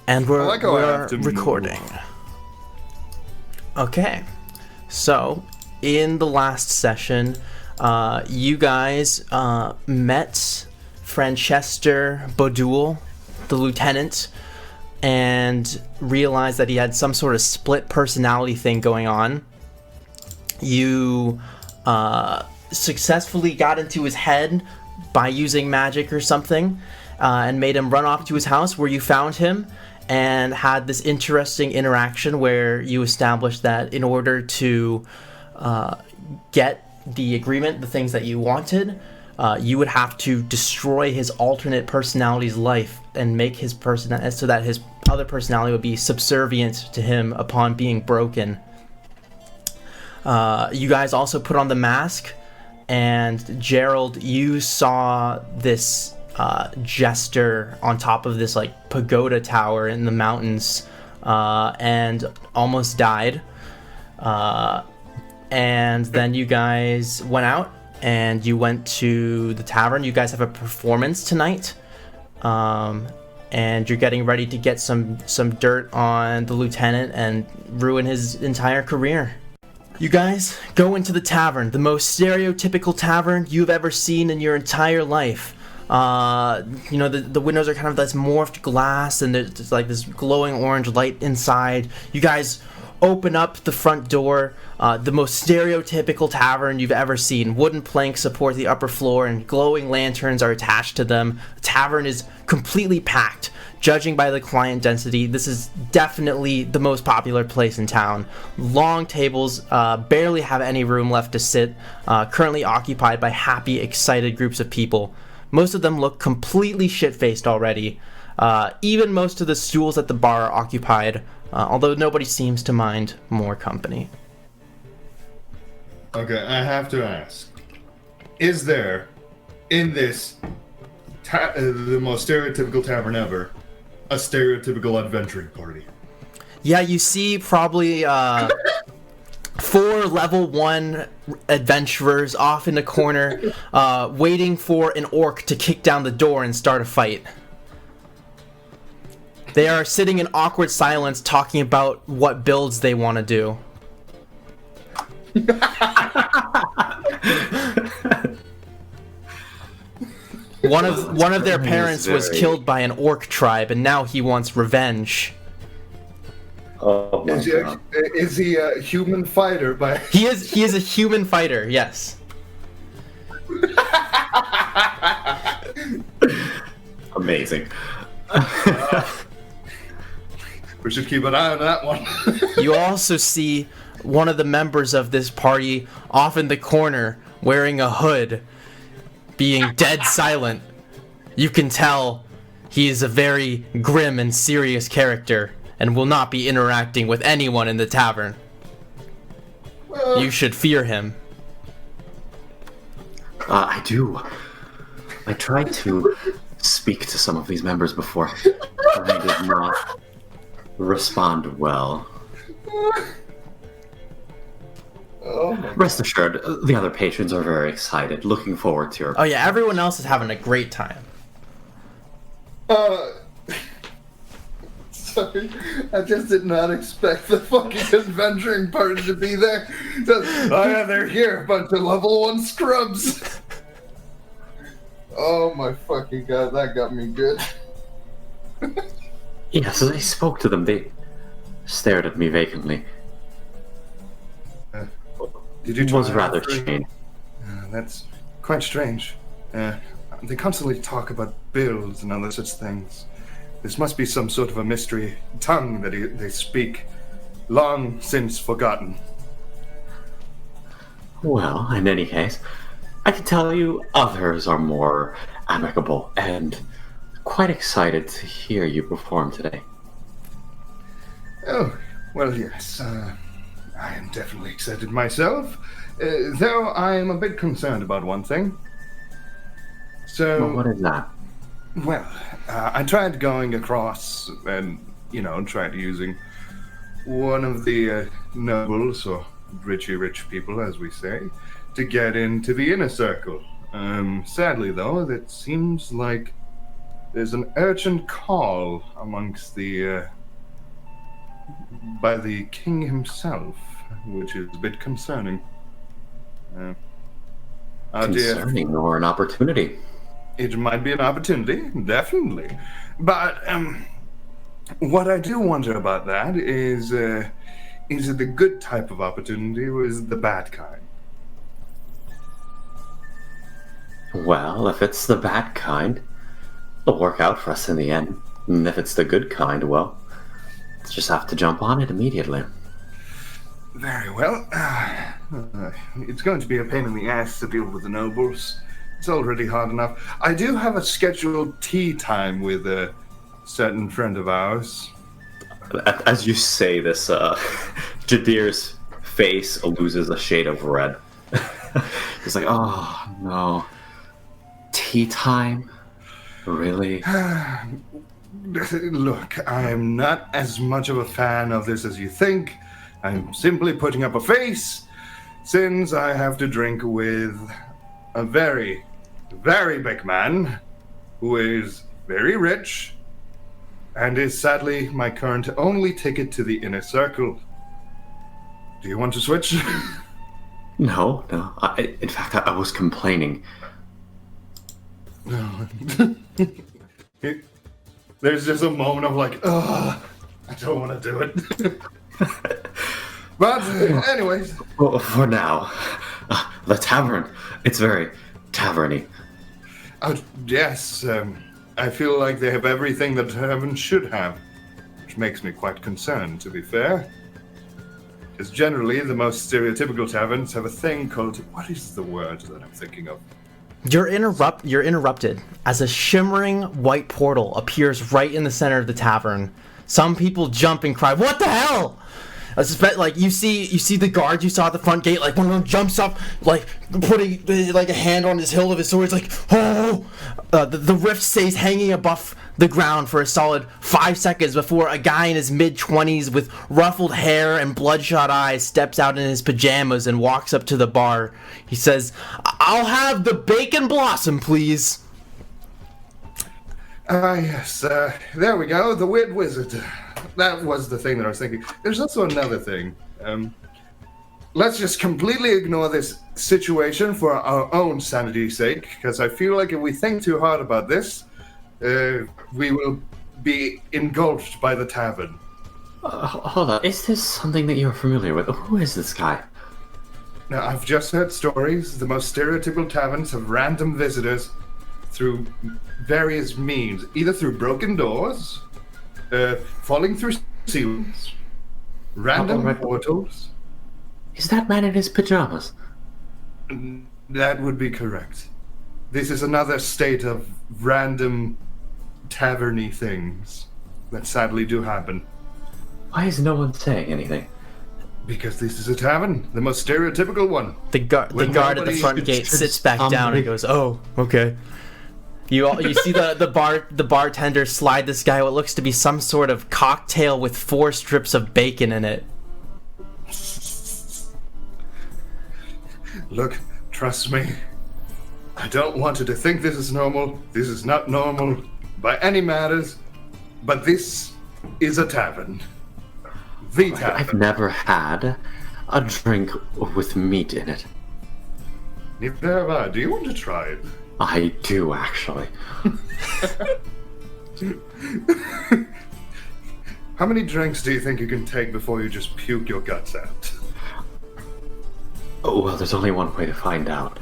And I like how I we're have to recording. move. Okay. So, in the last session, you guys met Franchester Bodul, the lieutenant, and realized that he had some sort of split personality thing going on. You successfully got into his head by using magic or something, and made him run off to his house, where you found him and had this interesting interaction where you established that in order to get the agreement, the things that you wanted, you would have to destroy his alternate personality's life and make his person so that his other personality would be subservient to him upon being broken. You guys also put on the mask, and Gerald, you saw this jester on top of this like pagoda tower in the mountains, and almost died. And then you guys went out and you went to the tavern. You guys have a performance tonight, and you're getting ready to get some dirt on the lieutenant and ruin his entire career. You guys go into the tavern, the most stereotypical tavern you've ever seen in your entire life. The windows are kind of this morphed glass, and there's like this glowing orange light inside. You guys open up the front door. The most stereotypical tavern you've ever seen. Wooden planks support the upper floor, and glowing lanterns are attached to them. The tavern is completely packed. Judging by the client density, this is definitely the most popular place in town. Long tables, barely have any room left to sit, currently occupied by happy, excited groups of people. Most of them look completely shit-faced already. Even most of the stools at the bar are occupied, although nobody seems to mind more company. Okay, I have to ask. Is there, in this, the most stereotypical tavern ever, a stereotypical adventuring party? Yeah, you see probably 4 level 1 adventurers off in the corner, waiting for an orc to kick down the door and start a fight. They are sitting in awkward silence talking about what builds they want to do. One of their parents was killed by an orc tribe, and now he wants revenge. Oh my God. Is he a human fighter? He is a human fighter. Yes. Amazing. We should keep an eye on that one. You also see one of the members of this party off in the corner wearing a hood, being dead silent. You can tell he is a very grim and serious character and will not be interacting with anyone in the tavern. You should fear him. I do. I tried to speak to some of these members before. I did not respond well. Rest assured, the other patrons are very excited, looking forward to your... Oh yeah, everyone else is having a great time. Sorry, I just did not expect the fucking adventuring party to be there. Oh yeah, they're here, a bunch of level 1 scrubs. Oh my fucking God, that got me good. Yes, as I spoke to them, they stared at me vacantly. Did you It try was rather offering- strange. That's quite strange. They constantly talk about builds and other such things. This must be some sort of a mystery tongue that they speak, long since forgotten. Well, in any case, I can tell you others are more amicable and quite excited to hear you perform today. Oh, well, yes. I am definitely excited myself, though I am a bit concerned about one thing. So, Well, what is that? well, I tried going across and, tried using one of the nobles, or rich people, as we say, to get into the inner circle. Sadly, though, it seems like There's an urgent call amongst the by the king himself, which is a bit concerning. Concerning or an opportunity? It might be an opportunity, definitely. But what I do wonder about that is it the good type of opportunity or is it the bad kind? Well, if it's the bad kind, it'll work out for us in the end. And if it's the good kind, well, let's just have to jump on it immediately. Very well. It's going to be a pain in the ass to deal with the nobles. It's already hard enough. I do have a scheduled tea time with a certain friend of ours. As you say this, Jadir's face loses a shade of red. He's like, oh, no. Tea time? Really? Look, I'm not as much of a fan of this as you think. I'm simply putting up a face, since I have to drink with a very, very big man who is very rich and is sadly my current only ticket to the inner circle. Do you want to switch? No. In fact, I was complaining. No. There's just a moment of like, I don't want to do it. But anyways. Well, for now, the tavern, it's very taverny. Oh, yes, I feel like they have everything that Tavern should have, which makes me quite concerned, to be fair. Because generally, the most stereotypical taverns have a thing called... What is the word that I'm thinking of? You're interrupted as a shimmering white portal appears right in the center of the tavern. Some people jump and cry, "What the hell?" I suspect, like, you see the guards you saw at the front gate, like, one of them jumps up, like, putting, like, a hand on his hilt of his sword. It's like, oh! The rift stays hanging above the ground for a solid 5 seconds before a guy in his mid-20s with ruffled hair and bloodshot eyes steps out in his pajamas and walks up to the bar. He says, "I'll have the bacon blossom, please." Yes, there we go, the Weird Wizard. That was the thing that I was thinking. There's also another thing. Let's just completely ignore this situation for our own sanity's sake, because I feel like if we think too hard about this, we will be engulfed by the tavern. Hold on, is this something that you're familiar with? Who is this guy? Now, I've just heard stories. The most stereotypical taverns have random visitors through various means, either through broken doors, falling through ceilings, random portals. Is that man in his pajamas? That would be correct. This is another state of random taverny things that sadly do happen. Why is no one saying anything? Because this is a tavern, the most stereotypical one. The guard at the front gate sits back down and goes, "Oh, okay." You see the bartender slide this guy what looks to be some sort of cocktail with 4 strips of bacon in it. Look, trust me. I don't want you to think this is normal. This is not normal by any matters. But this is a tavern. The tavern. I've never had a drink with meat in it. Neither have I. Do you want to try it? I do, actually. How many drinks do you think you can take before you just puke your guts out? Oh, well, there's only one way to find out.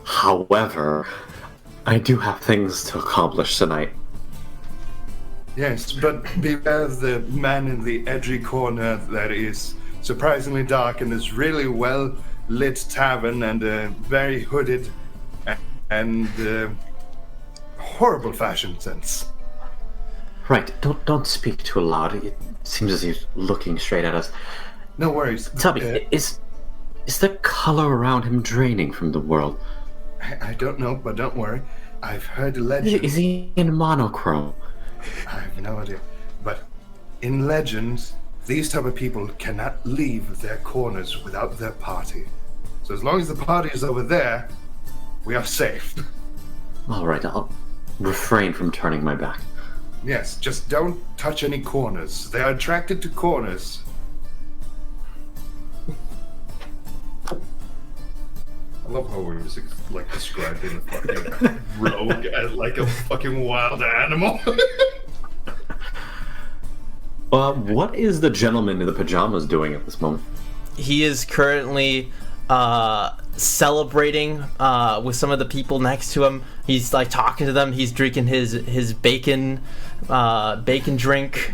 However, I do have things to accomplish tonight. Yes, but beware of the man in the edgy corner that is surprisingly dark in this really well lit tavern and very hooded and horrible fashion sense. Right, don't speak too loud. It seems as he's looking straight at us. No worries. Tell me, is the color around him draining from the world? I don't know, but don't worry. I've heard legends. Is he in monochrome? I have no idea. But in legends, these type of people cannot leave their corners without their party. So as long as the party is over there, we are safe. All right, I'll refrain from turning my back. Yes, just don't touch any corners. They are attracted to corners. I love how we were like describing a fucking rogue as like a fucking wild animal. What is the gentleman in the pajamas doing at this moment? He is currently celebrating with some of the people next to him. He's like talking to them. He's drinking his bacon drink.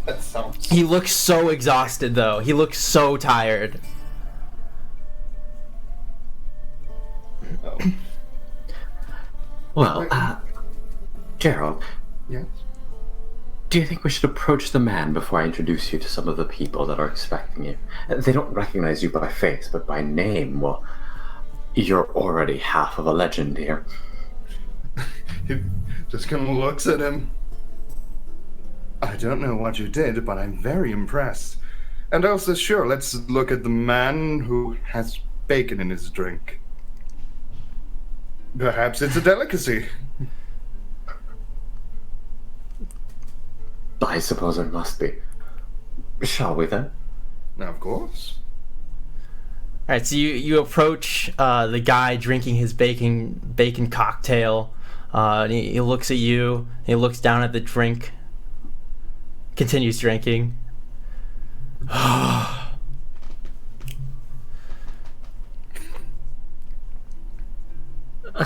That sounds. He looks so exhausted though. He looks so tired. Oh. Well, Gerald, Yes. do you think we should approach the man before I introduce you to some of the people that are expecting you? They don't recognize you by face, but by name, well, you're already half of a legend here. He just kind of looks at him. I don't know what you did, but I'm very impressed. And also, sure, let's look at the man who has bacon in his drink. Perhaps it's a delicacy. I suppose it must be. Shall we then? Now, of course. All right, so you approach the guy drinking his bacon cocktail. And he looks at you. He looks down at the drink. Continues drinking.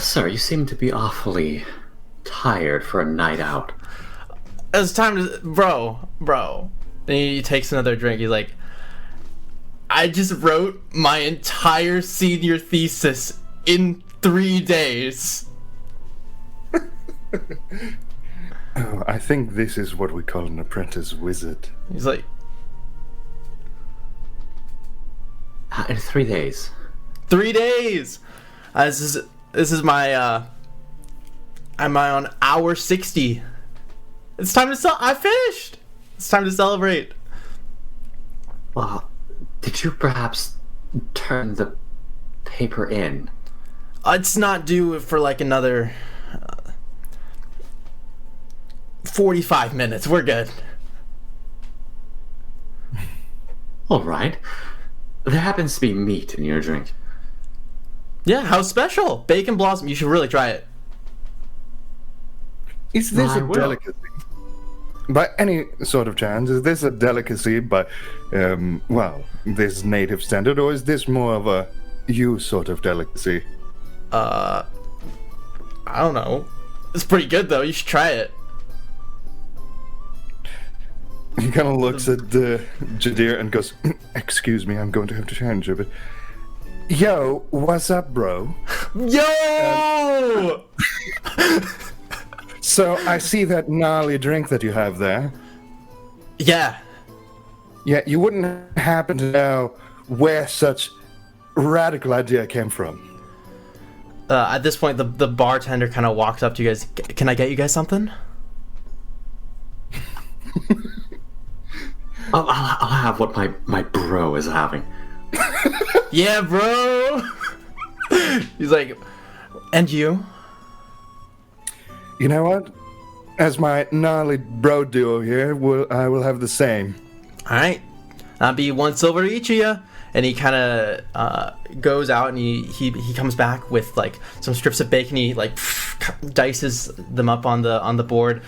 Sir, you seem to be awfully tired for a night out. It's time to bro. And he takes another drink. He's like, I just wrote my entire senior thesis in 3 days. Oh, I think this is what we call an apprentice wizard. He's like, In 3 days. 3 days. This is my I'm on hour 60. It's time to I finished. It's time to celebrate. Well, did you perhaps turn the paper in? It's not due for like another 45 minutes. We're good. All right. There happens to be meat in your drink. Yeah, how special? Bacon blossom. You should really try it. Is this I a will. delicacy? By any sort of chance, is this a delicacy by, this native standard, or is this more of a you sort of delicacy? I don't know. It's pretty good though. You should try it. He kind of looks at Jadir and goes, "Excuse me, I'm going to have to change a bit." Yo, what's up, bro? Yo! So I see that gnarly drink that you have there. Yeah. Yeah, you wouldn't happen to know where such radical idea came from. At this point, the bartender kind of walks up to you guys. Can I get you guys something? I'll have what my bro is having. Yeah, bro. He's like, and you? You know what? As my gnarly bro duo here, I will have the same. All right, that'll be 1 silver to each of you. And he kind of goes out and he comes back with like some strips of bacon. He like dices them up on the board,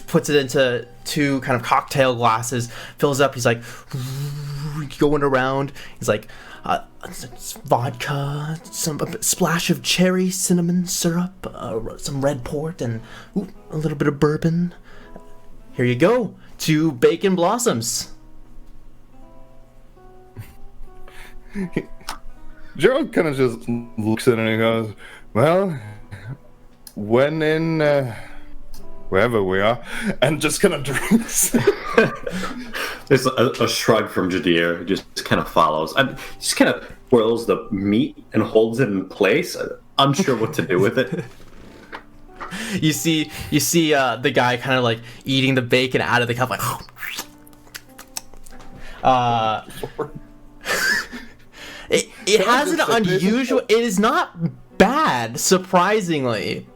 puts it into 2 kind of cocktail glasses, fills up. He's like going around. He's like vodka, a splash of cherry cinnamon syrup, some red port, and a little bit of bourbon. Here you go, 2 bacon blossoms. Gerald kind of just looks at it and he goes, "Well, when in wherever we are," and just kind of drinks. There's a shrug from Jadir, just kind of follows. And just kind of whirls the meat and holds it in place, unsure what to do with it. You see the guy kind of like eating the bacon out of the cup, like. It has an just say this? unusual. It is not bad, surprisingly.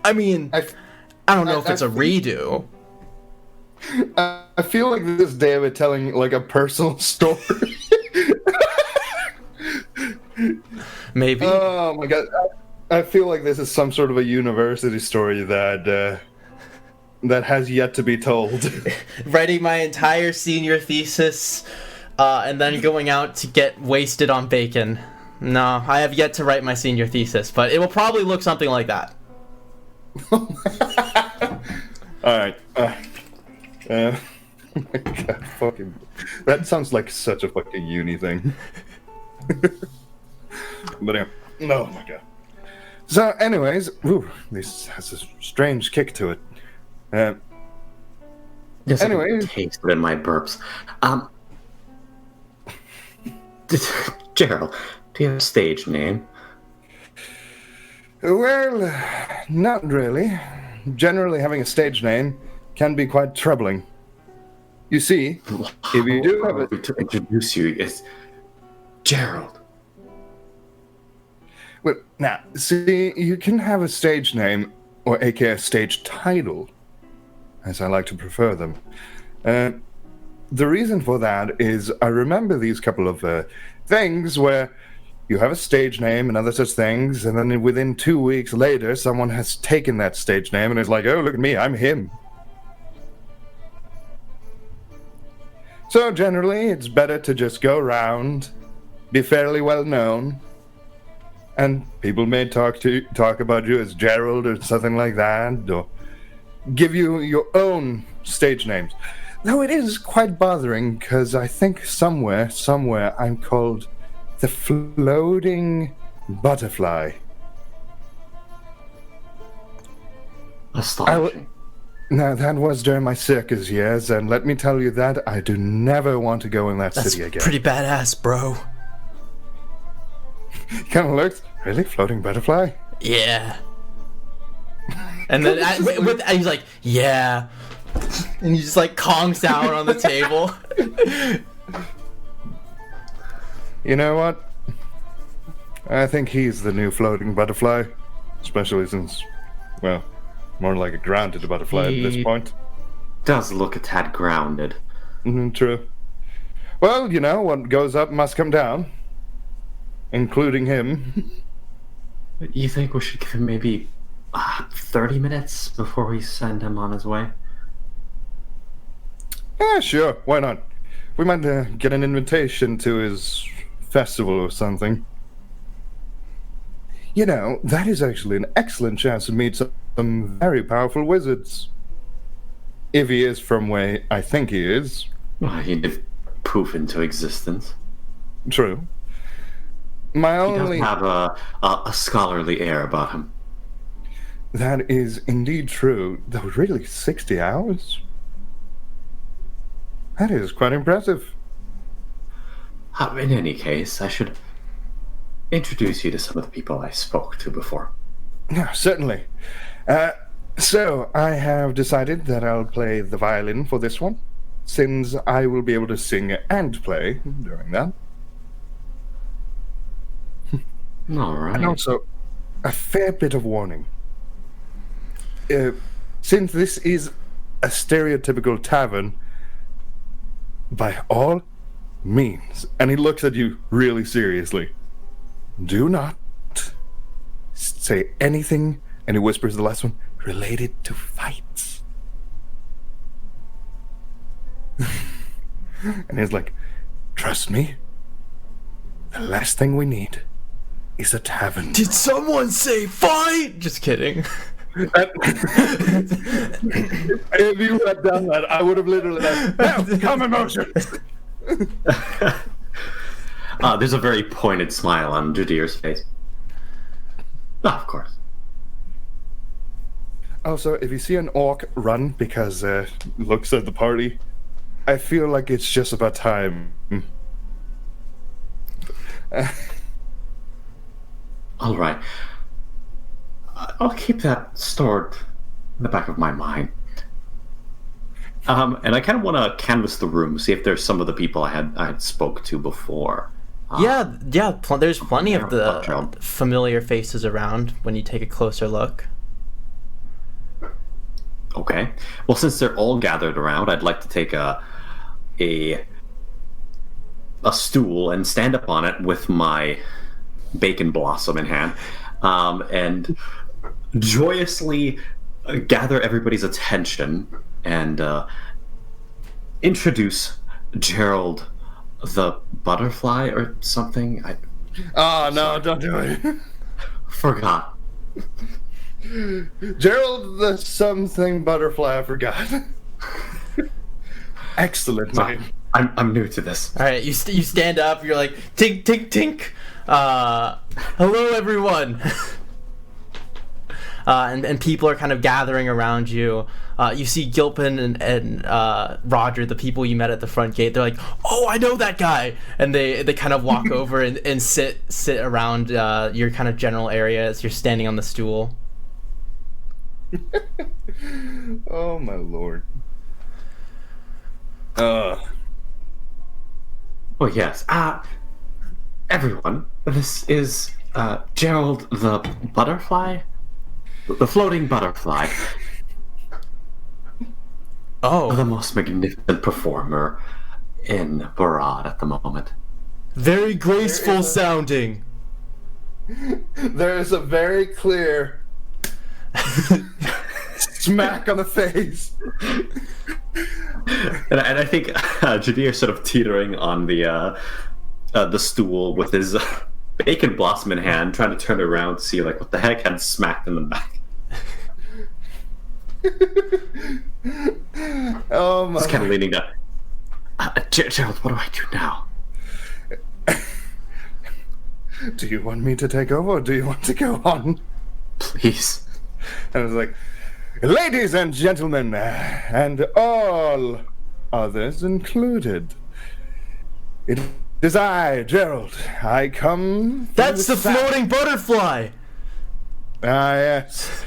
I mean, I don't know if it's a redo. I feel like this is David telling like a personal story. Maybe. Oh my god. I feel like this is some sort of a university story that has yet to be told. Writing my entire senior thesis, and then going out to get wasted on bacon. No, I have yet to write my senior thesis, but it will probably look something like that. Alright. Oh my god, fucking... That sounds like such a fucking uni thing. But anyway, oh my god. So, anyways, this has a strange kick to it. Yes, anyway, I can taste it in my burps. Gerald, do you have a stage name? Well, not really. Generally, having a stage name can be quite troubling. You see, if you do have to introduce you, it's Gerald. Well, now, see, you can have a stage name, or aka a stage title, as I like to prefer them. The reason for that is I remember these couple of things where you have a stage name and other such things, and then within 2 weeks later, someone has taken that stage name and is like, oh, look at me, I'm him. So generally, it's better to just go around, be fairly well known, and people may talk about you as Gerald or something like that, or give you your own stage names. Though it is quite bothering, because I think somewhere, I'm called the Floating Butterfly. Astonishing. Now, that was during my circus years, and let me tell you that I do never want to go in that city again. That's pretty badass, bro. He kind of looks, really? Floating butterfly? Yeah. And then he's like, yeah. And he just like conks down on the table. You know what? I think he's the new floating butterfly. Especially since, well, more like a grounded butterfly at this point. Does look a tad grounded. True. Well, you know, what goes up must come down. Including him. You think we should give him maybe 30 minutes before we send him on his way? Yeah, sure. Why not? We might get an invitation to his festival or something. You know, that is actually an excellent chance to meet some very powerful wizards. If he is from where I think he is. Well, he did poof into existence. True. He does have a scholarly air about him. That is indeed true. Though really, 60 hours? That is quite impressive. In any case, I should introduce you to some of the people I spoke to before. Yeah, certainly. So, I have decided that I'll play the violin for this one, since I will be able to sing and play during that. All right. And also, a fair bit of warning. Since this is a stereotypical tavern, by all means, and he looks at you really seriously, do not say anything, and he whispers the last one, related to fights. And he's like, trust me, the last thing we need is a tavern. Did someone say fight? Just kidding. If you had done that, I would have literally like, now, calm emotions. There's a very pointed smile on Jadir's face. Of course. Also, if you see an orc run because looks at the party, I feel like it's just about time. All right. I'll keep that stored in the back of my mind. And I kind of want to canvass the room, see if there's some of the people I had spoke to before. There's plenty of the Gerald. familiar faces around when you take a closer look. Okay. Well, since they're all gathered around, I'd like to take a stool and stand up on it with my bacon blossom in hand, and joyously gather everybody's attention and introduce Gerald the butterfly or something. Oh, no, don't do it. Forgot. Gerald the something butterfly, I forgot. Excellent name. I'm new to this. All right, you stand up. You're like tink tink tink. Hello everyone. And people are kind of gathering around you. You see Gilpin and Roger, the people you met at the front gate. They're like, "Oh, I know that guy," and they kind of walk over and sit around your kind of general area as you're standing on the stool. Oh my lord. Oh yes. Everyone, this is Gerald the butterfly, the floating butterfly. Oh, The most magnificent performer in Barad at the moment. very graceful sounding. There is a very clear smack on the face. And I think Jadir sort of teetering on the stool with his bacon blossom in hand, trying to turn around to see like what the heck had smacked in the back. Oh my. Just kind of leaning down. Gerald, what do I do now? Do you want me to take over or do you want to go on? Please. And I was like, ladies and gentlemen, and all others included, it is I, Gerald. I come. That's the floating butterfly. Ah, yes.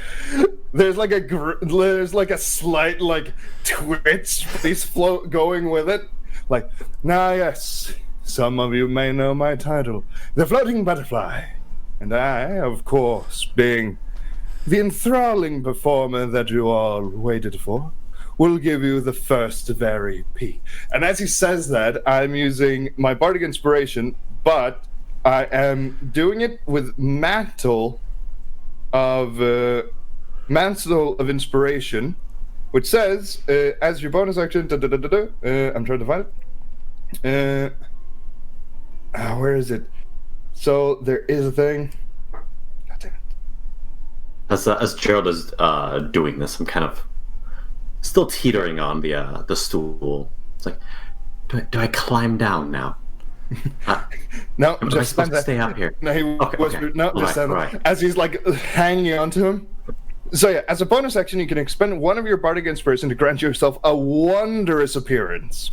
There's like a slight like twitch, but he's going with it. Like, yes. Some of you may know my title, the Floating Butterfly, and I, of course, being the enthralling performer that you all waited for, will give you the first very peek. And as he says that, I'm using my bardic inspiration, but I am doing it with mantle of inspiration, which says, as your bonus action, I'm trying to find it. Where is it? So there is a thing. God damn it. As Gerald is doing this, I'm kind of still teetering on the stool. It's like, do I climb down now? No, am I just supposed to stay up here? No, he Okay. no, just stand right. as he's like hanging onto him. So yeah, as a bonus action, you can expend one of your bardic inspiration to grant yourself a wondrous appearance.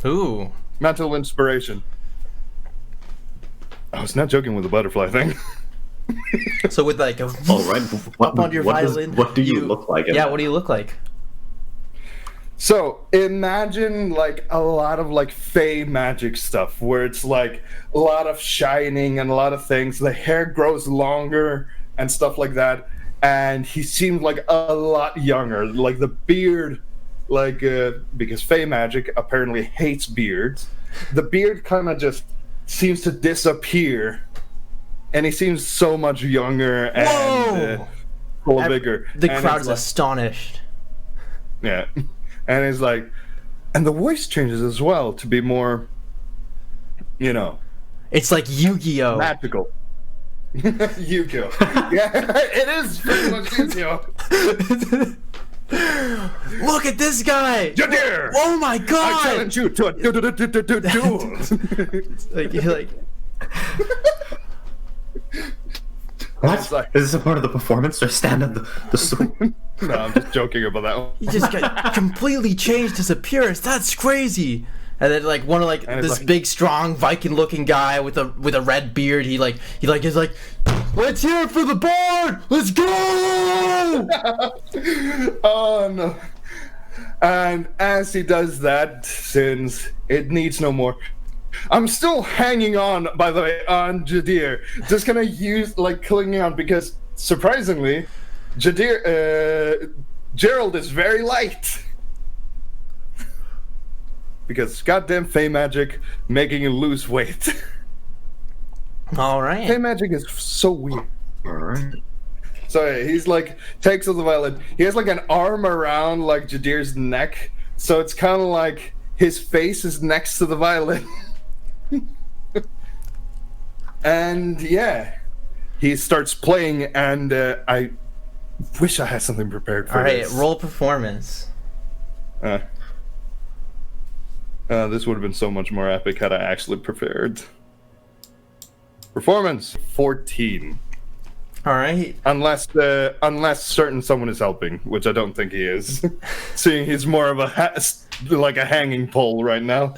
Ooh. Mantle inspiration. I was not joking with the butterfly thing. So with like a All right. up on your violin. What do you look like? Yeah, what do you look like? So imagine like a lot of like fey magic stuff where it's like a lot of shining and a lot of things. The hair grows longer and stuff like that. And he seemed like a lot younger. Like the beard, like because fey magic apparently hates beards. The beard kind of just seems to disappear. And he seems so much younger and full vigor. The And crowd's it's like, astonished. yeah. And it's like, and the voice changes as well to be more, It's like Yu-Gi-Oh! magical. Yu-Gi-Oh! Yeah, it is pretty much Yu-Gi-Oh! Look at this guy! Jadir! Oh my I god! challenge you to a duel! You're like, What? It's like- Is this a part of the performance? Do I stand on the stool? No, I'm just joking about that one. he just got completely changed his appearance. That's crazy. And then like one of like And it's this like- big, strong Viking-looking guy with a red beard. He's like, let's hear it for the board. Let's go! Oh no. And as he does that, since it needs no more, I'm still hanging on, by the way, on Jadir. Just gonna use, clinging on, because, surprisingly, Gerald is very light. Because goddamn Fey magic making him lose weight. Alright. Fey magic is so weird. Alright. So he's takes up the violin. He has an arm around Jadir's neck, so it's kind of like his face is next to the violin. And yeah, he starts playing, and I wish I had something prepared for this. Alright, roll performance. This would have been so much more epic had I actually prepared. Performance 14. Alright. Unless certain someone is helping, which I don't think he is. Seeing he's more of a hanging pole right now.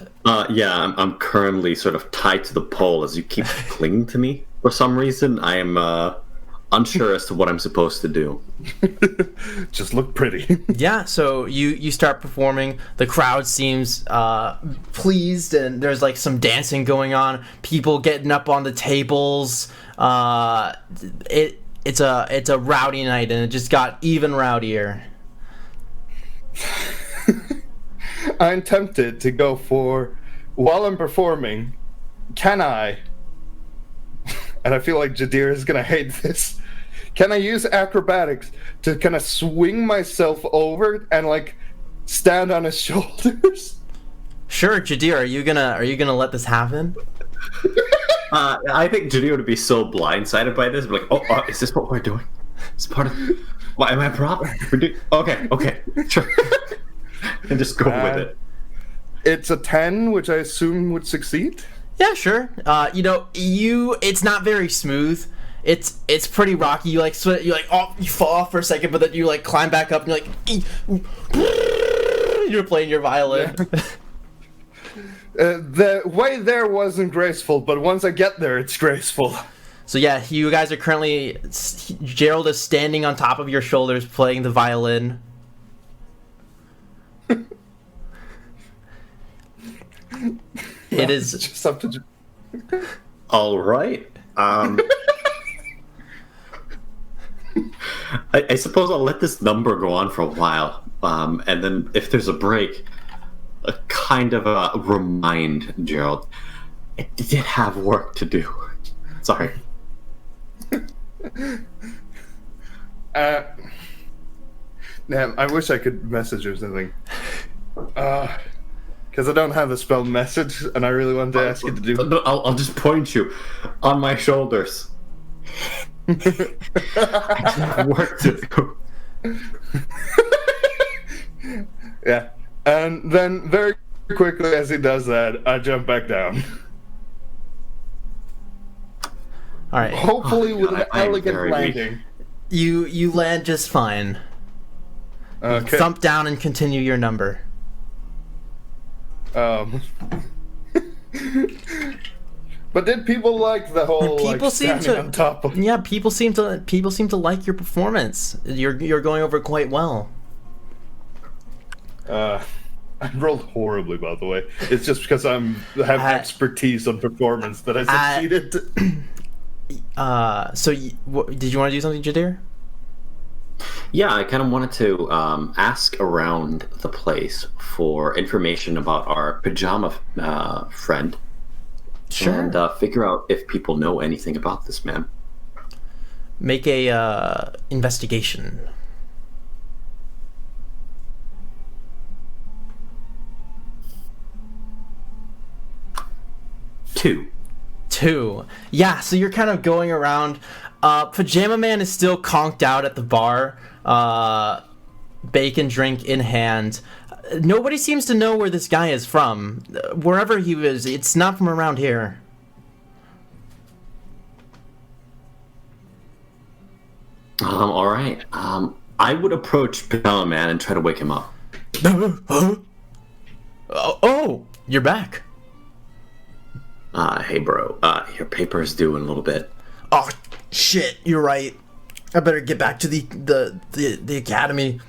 Yeah, I'm currently sort of tied to the pole as you keep clinging to me. For some reason, I am unsure as to what I'm supposed to do. Just look pretty. Yeah, so you start performing. The crowd seems pleased, and there's some dancing going on. People getting up on the tables. It's a rowdy night, and it just got even rowdier. I'm tempted to go for, while I'm performing, can I, and I feel like Jadir is gonna hate this, can I use acrobatics to kind of swing myself over and stand on his shoulders? Sure, Jadir, are you gonna let this happen? I think Jadir would be so blindsided by this. Oh, is this what we're doing? It's part of. Why am I a prop? Okay, sure. And just go with it. It's a 10, which I assume would succeed. Yeah, sure. It's not very smooth. It's pretty rocky. You you fall off for a second, but then you climb back up, and you're playing your violin. Yeah. The way there wasn't graceful, but once I get there, it's graceful. So yeah, you guys are currently... Gerald is standing on top of your shoulders playing the violin. It is... Just up to... All right. I suppose I'll let this number go on for a while, and then if there's a break, kind of remind Gerald, I did have work to do. Sorry. Damn, I wish I could message or something. Because I don't have the spell message, and I really wanted to ask you to do... I'll just point you on my shoulders. I have work to do. Yeah. And then very quickly as he does that, I jump back down. Alright. Hopefully with an elegant landing. You land just fine. Okay. Thump down and continue your number. But did people like the whole People seem to on top of... Yeah, people seem to like your performance. You're going over quite well. I rolled horribly, by the way. It's just because I have expertise on performance that I succeeded. Did you want to do something, Jadir? Yeah, I kind of wanted to ask around the place for information about our pajama friend. Sure. And figure out if people know anything about this man. Make a investigation. Two. Yeah, so you're kind of going around. Pajama Man is still conked out at the bar, bacon drink in hand. Nobody seems to know where this guy is from. Wherever he was, it's not from around here. All right. I would approach Pajama Man and try to wake him up. Oh, you're back. Hey, bro. Your paper's due in a little bit. Oh, shit. You're right. I better get back to the academy.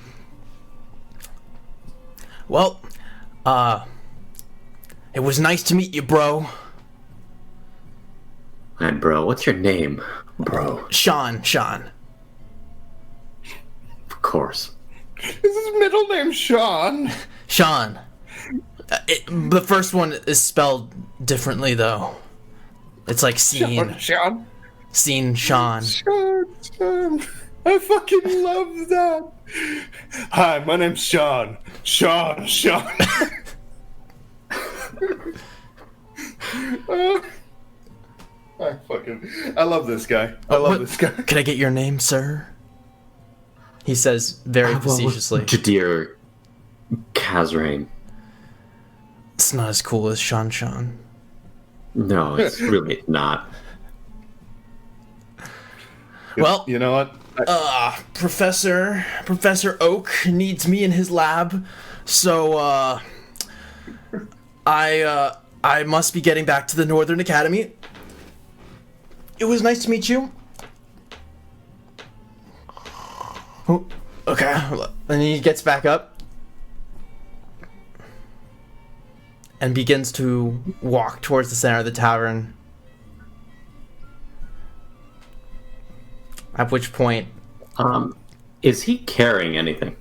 Well, It was nice to meet you, bro. And bro, what's your name, bro? Sean. Of course. Is his middle name Sean? Sean. The first one is spelled differently, though. It's like scene. Sean. Scene Sean. Sean. I fucking love that. Hi, my name's Sean. Sean. I love this guy. I love this guy. Can I get your name, sir? He says very facetiously. Jadir Kazrain. It's not as cool as Sean. No, it's really not. Well, you know what? Professor Oak needs me in his lab, so I must be getting back to the Northern Academy. It was nice to meet you. Oh, okay. And he gets back up and begins to walk towards the center of the tavern. At which point, is he carrying anything?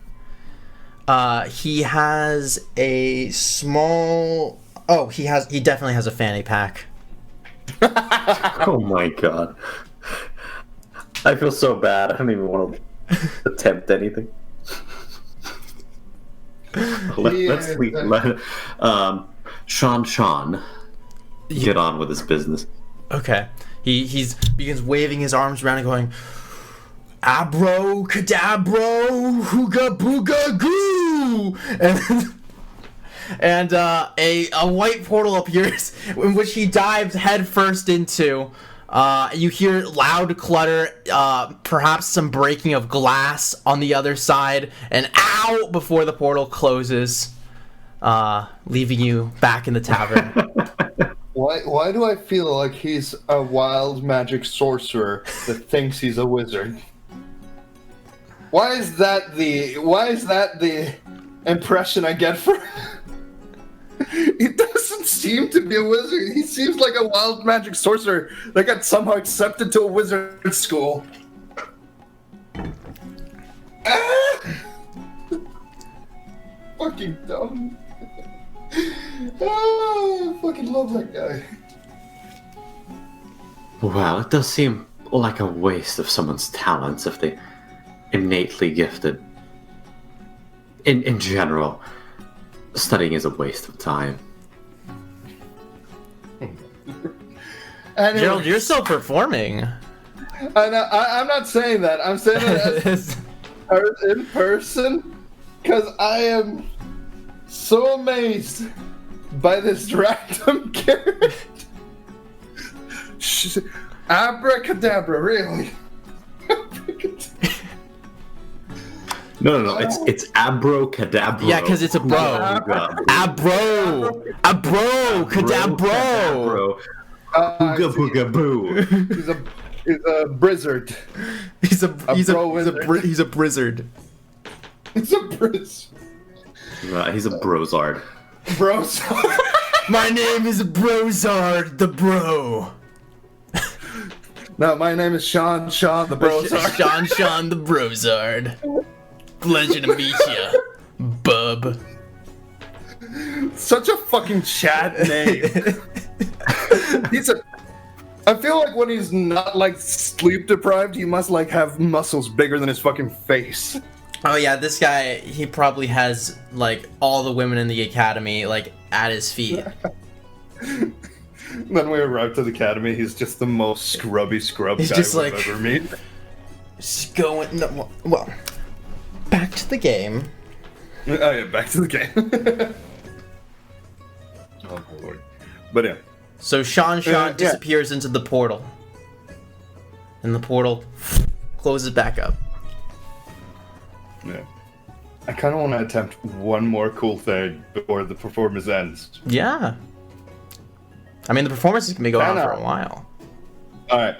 he has a small. Oh, he definitely has a fanny pack. Oh my god. I feel so bad. I don't even want to attempt anything. Let's leave. Sean, get on with his business. Okay. He begins waving his arms around and going, Abracadabra, hooga booga goo, and a white portal appears in which he dives headfirst into. You hear loud clutter, perhaps some breaking of glass on the other side, and ow before the portal closes, leaving you back in the tavern. Why do I feel like he's a wild magic sorcerer that thinks he's a wizard? Why is that the impression I get from he doesn't seem to be a wizard. He seems like a wild magic sorcerer that got somehow accepted to a wizard school. Fucking dumb. I fucking love that guy. Well, it does seem like a waste of someone's talents if they innately gifted. In general, studying is a waste of time. Anyway, Gerald, you're still performing. I'm not saying that. I'm saying that as in person, because I am so amazed by this random character. Abracadabra, really? No, it's abracadabra. Yeah, because it's a bro. Abracadabra. Booga booga boo. He's a blizzard. He's a blizzard. He's a briz. He's a brozard. Brozard. My name is Brozard the Bro. No, my name is Sean the Brozard. Sean the Brozard. Pleasure to meet ya, bub. Such a fucking Chad name. I feel like when he's not like sleep deprived, he must like have muscles bigger than his fucking face. Oh yeah, this guy, he probably has like all the women in the academy like at his feet. When we arrive to the academy, he's just the most scrubby scrub He's guy just we've like- ever meet. Just going. No, well, back to the game. Oh yeah, back to the game. Oh my lord. But yeah. So Sean Yeah. disappears into the portal, and the portal closes back up. Yeah. I kind of want to attempt one more cool thing before the performance ends. Yeah. I mean, the performance is gonna be going on Kinda. for a while. Alright.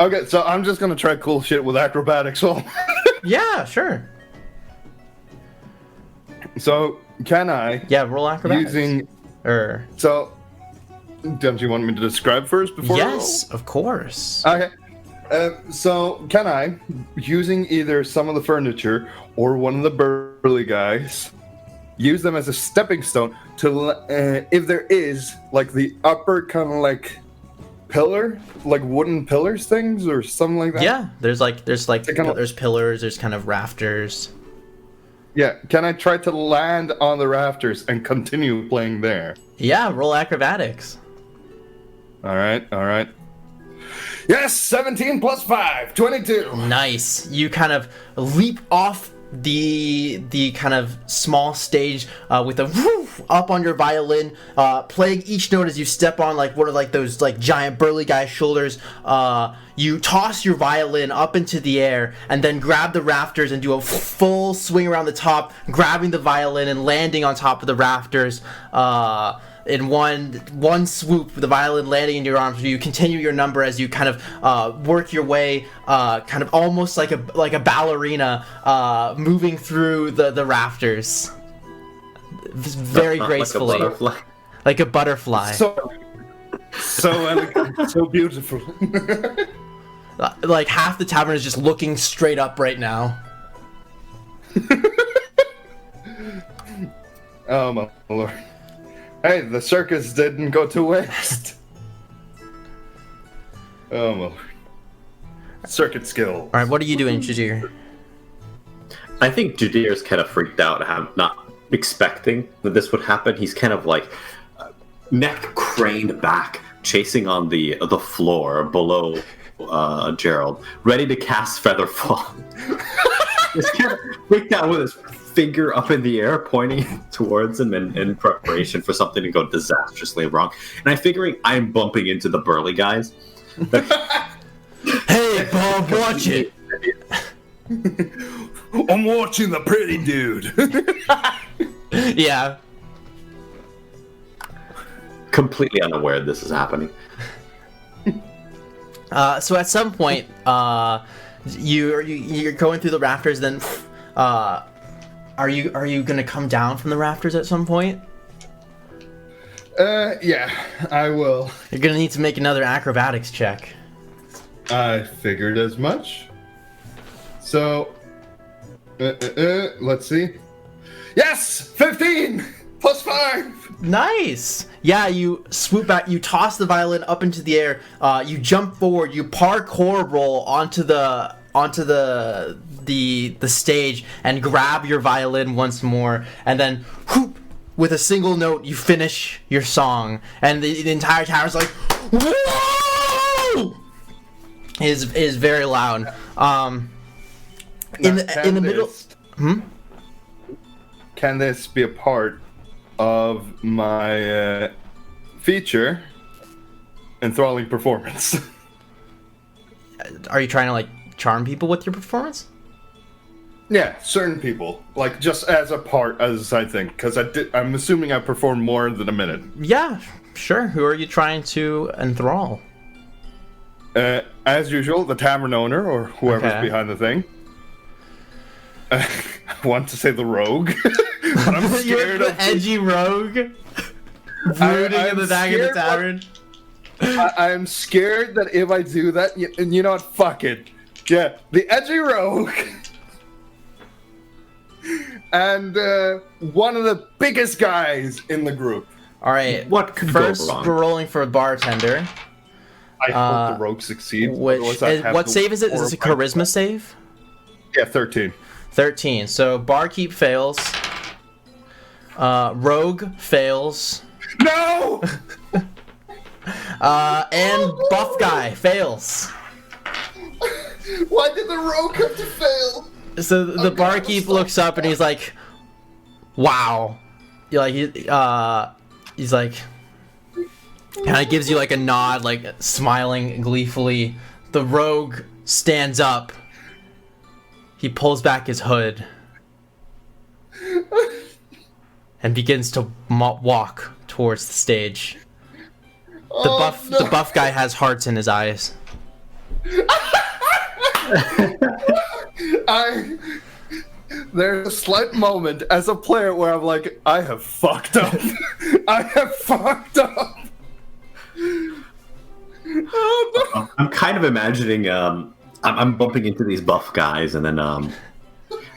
Okay, so I'm just gonna try cool shit with acrobatics. Well, Yeah, sure. so can I, Yeah, roll acrobatics. using Or So, don't you want me to describe first before? yes, of course. Okay. So, can I, using either some of the furniture or one of the burly guys, use them as a stepping stone to, if there is, like, the upper kind of, like, pillar, like wooden pillars things or something like that? Yeah, there's kinda- there's pillars, there's kind of rafters. Yeah, can I try to land on the rafters and continue playing there? Yeah, roll acrobatics. All right. Yes, 17 plus 5, 22. Nice. You kind of leap off the kind of small stage with a woof up on your violin, playing each note as you step on like one of like those like giant burly guy's shoulders. You toss your violin up into the air and then grab the rafters and do a full swing around the top, grabbing the violin and landing on top of the rafters. In one swoop, the violin landing in your arms. You continue your number as you kind of work your way, kind of almost like a ballerina, moving through the rafters, very gracefully, like a butterfly. So elegant, so beautiful. Like half the tavern is just looking straight up right now. Oh my lord. Hey, the circus didn't go to waste. Oh my lord. Circuit skill. All right, what are you doing, Jajir? I think Jadir's kind of freaked out, not expecting that this would happen. He's kind of like neck craned back, chasing on the floor below Gerald, ready to cast Featherfall. He's kind of freaked out with his finger up in the air, pointing towards him in preparation for something to go disastrously wrong. And I'm figuring I'm bumping into the burly guys. Hey, Bob, watch it. I'm watching the pretty dude. Yeah. Completely unaware this is happening. So at some point, you're going through the rafters. Then, are you gonna come down from the rafters at some point? Yeah, I will. You're gonna need to make another acrobatics check. I figured as much. So, let's see. Yes, 15 plus 5. Nice. Yeah, you swoop back. You toss the violin up into the air. You jump forward. You parkour roll onto the stage and grab your violin once more, and then whoop, with a single note you finish your song, and the entire tower's like whoa! is very loud. In the middle. Can this be a part of my feature, Enthralling Performance? Are you trying to like charm people with your performance? Yeah, certain people, like just as a part, as a side thing, because I'm assuming I performed more than a minute. Yeah, sure. Who are you trying to enthrall? As usual, the tavern owner or whoever's Okay. behind the thing. I want to say the rogue, but I'm You're scared the of edgy rogue brooding in the back of the tavern. I'm scared that if I do that, and you know what? Fuck it. Yeah, the edgy rogue. And one of the biggest guys in the group. All right. What could First, go wrong? we're rolling for a bartender. I hope the rogue succeeds. Which otherwise I'd have what the save is it? Is this a horrifying- charisma save? Yeah, 13. 13. So Barkeep fails. Rogue fails. No! And Buff Guy fails. Why did the rogue have to fail? So the Barkeep looks up and he's like, "Wow." He's like, kind of gives you like a nod, like smiling gleefully. The rogue stands up. He pulls back his hood and begins to walk towards the stage. The buff guy has hearts in his eyes. there's a slight moment as a player where I'm like, I have fucked up. I have fucked up. Oh, no. I'm kind of imagining I'm bumping into these buff guys, and then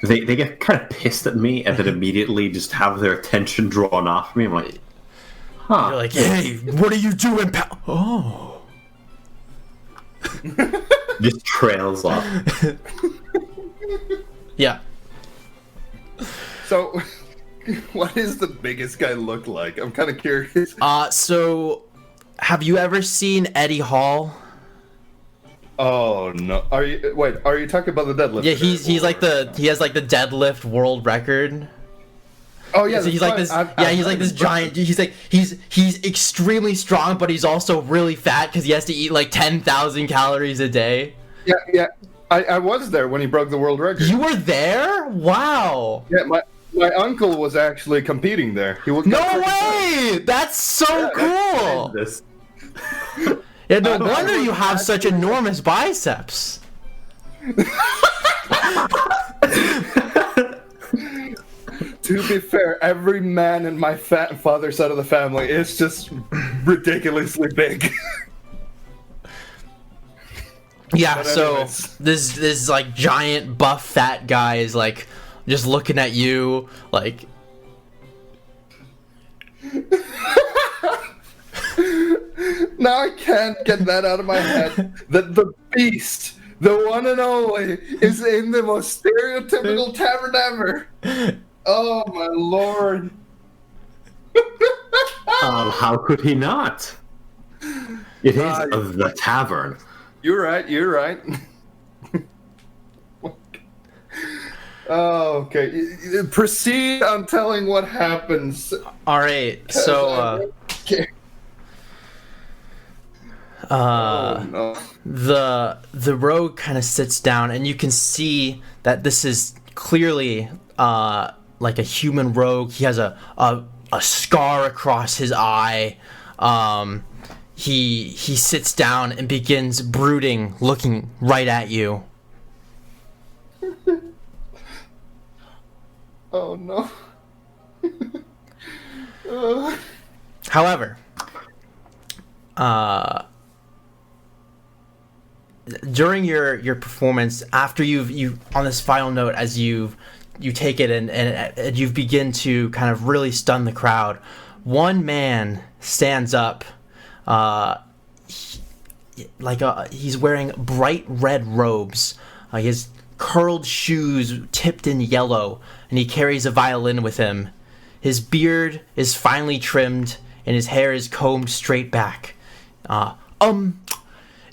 they get kind of pissed at me, and then immediately just have their attention drawn off me. I'm like, huh. You're like, hey, what are you doing, pal? Oh. Just trails off. Yeah. So, what does the biggest guy look like? I'm kind of curious. So, have you ever seen Eddie Hall? Oh no! Are you talking about the deadlift? Yeah, he has like the deadlift world record. Oh yeah, So he's like this. He's like this giant. He's extremely strong, but he's also really fat because he has to eat like 10,000 calories a day. Yeah. I was there when he broke the world record. You were there? Wow. Yeah, my uncle was actually competing there. No way! That's so cool. Yeah, no wonder you have such enormous biceps. To be fair, every man in my fat father's side of the family is just ridiculously big. Yeah, so this like giant buff fat guy is like just looking at you like now I can't get that out of my head that the beast, the one and only, is in the most stereotypical tavern ever. Oh my lord. How could he not? It is the Tavern. You're right. Oh, okay. Proceed on telling what happens. all right, so no. the rogue kind of sits down and you can see that this is clearly like a human rogue. He has a scar across his eye. He sits down and begins brooding, looking right at you. Oh no. However, during your performance, after you on this final note, as you take it and you begin to kind of really stun the crowd, one man stands up, he's wearing bright red robes. He has curled shoes tipped in yellow, and he carries a violin with him. His beard is finely trimmed, and his hair is combed straight back.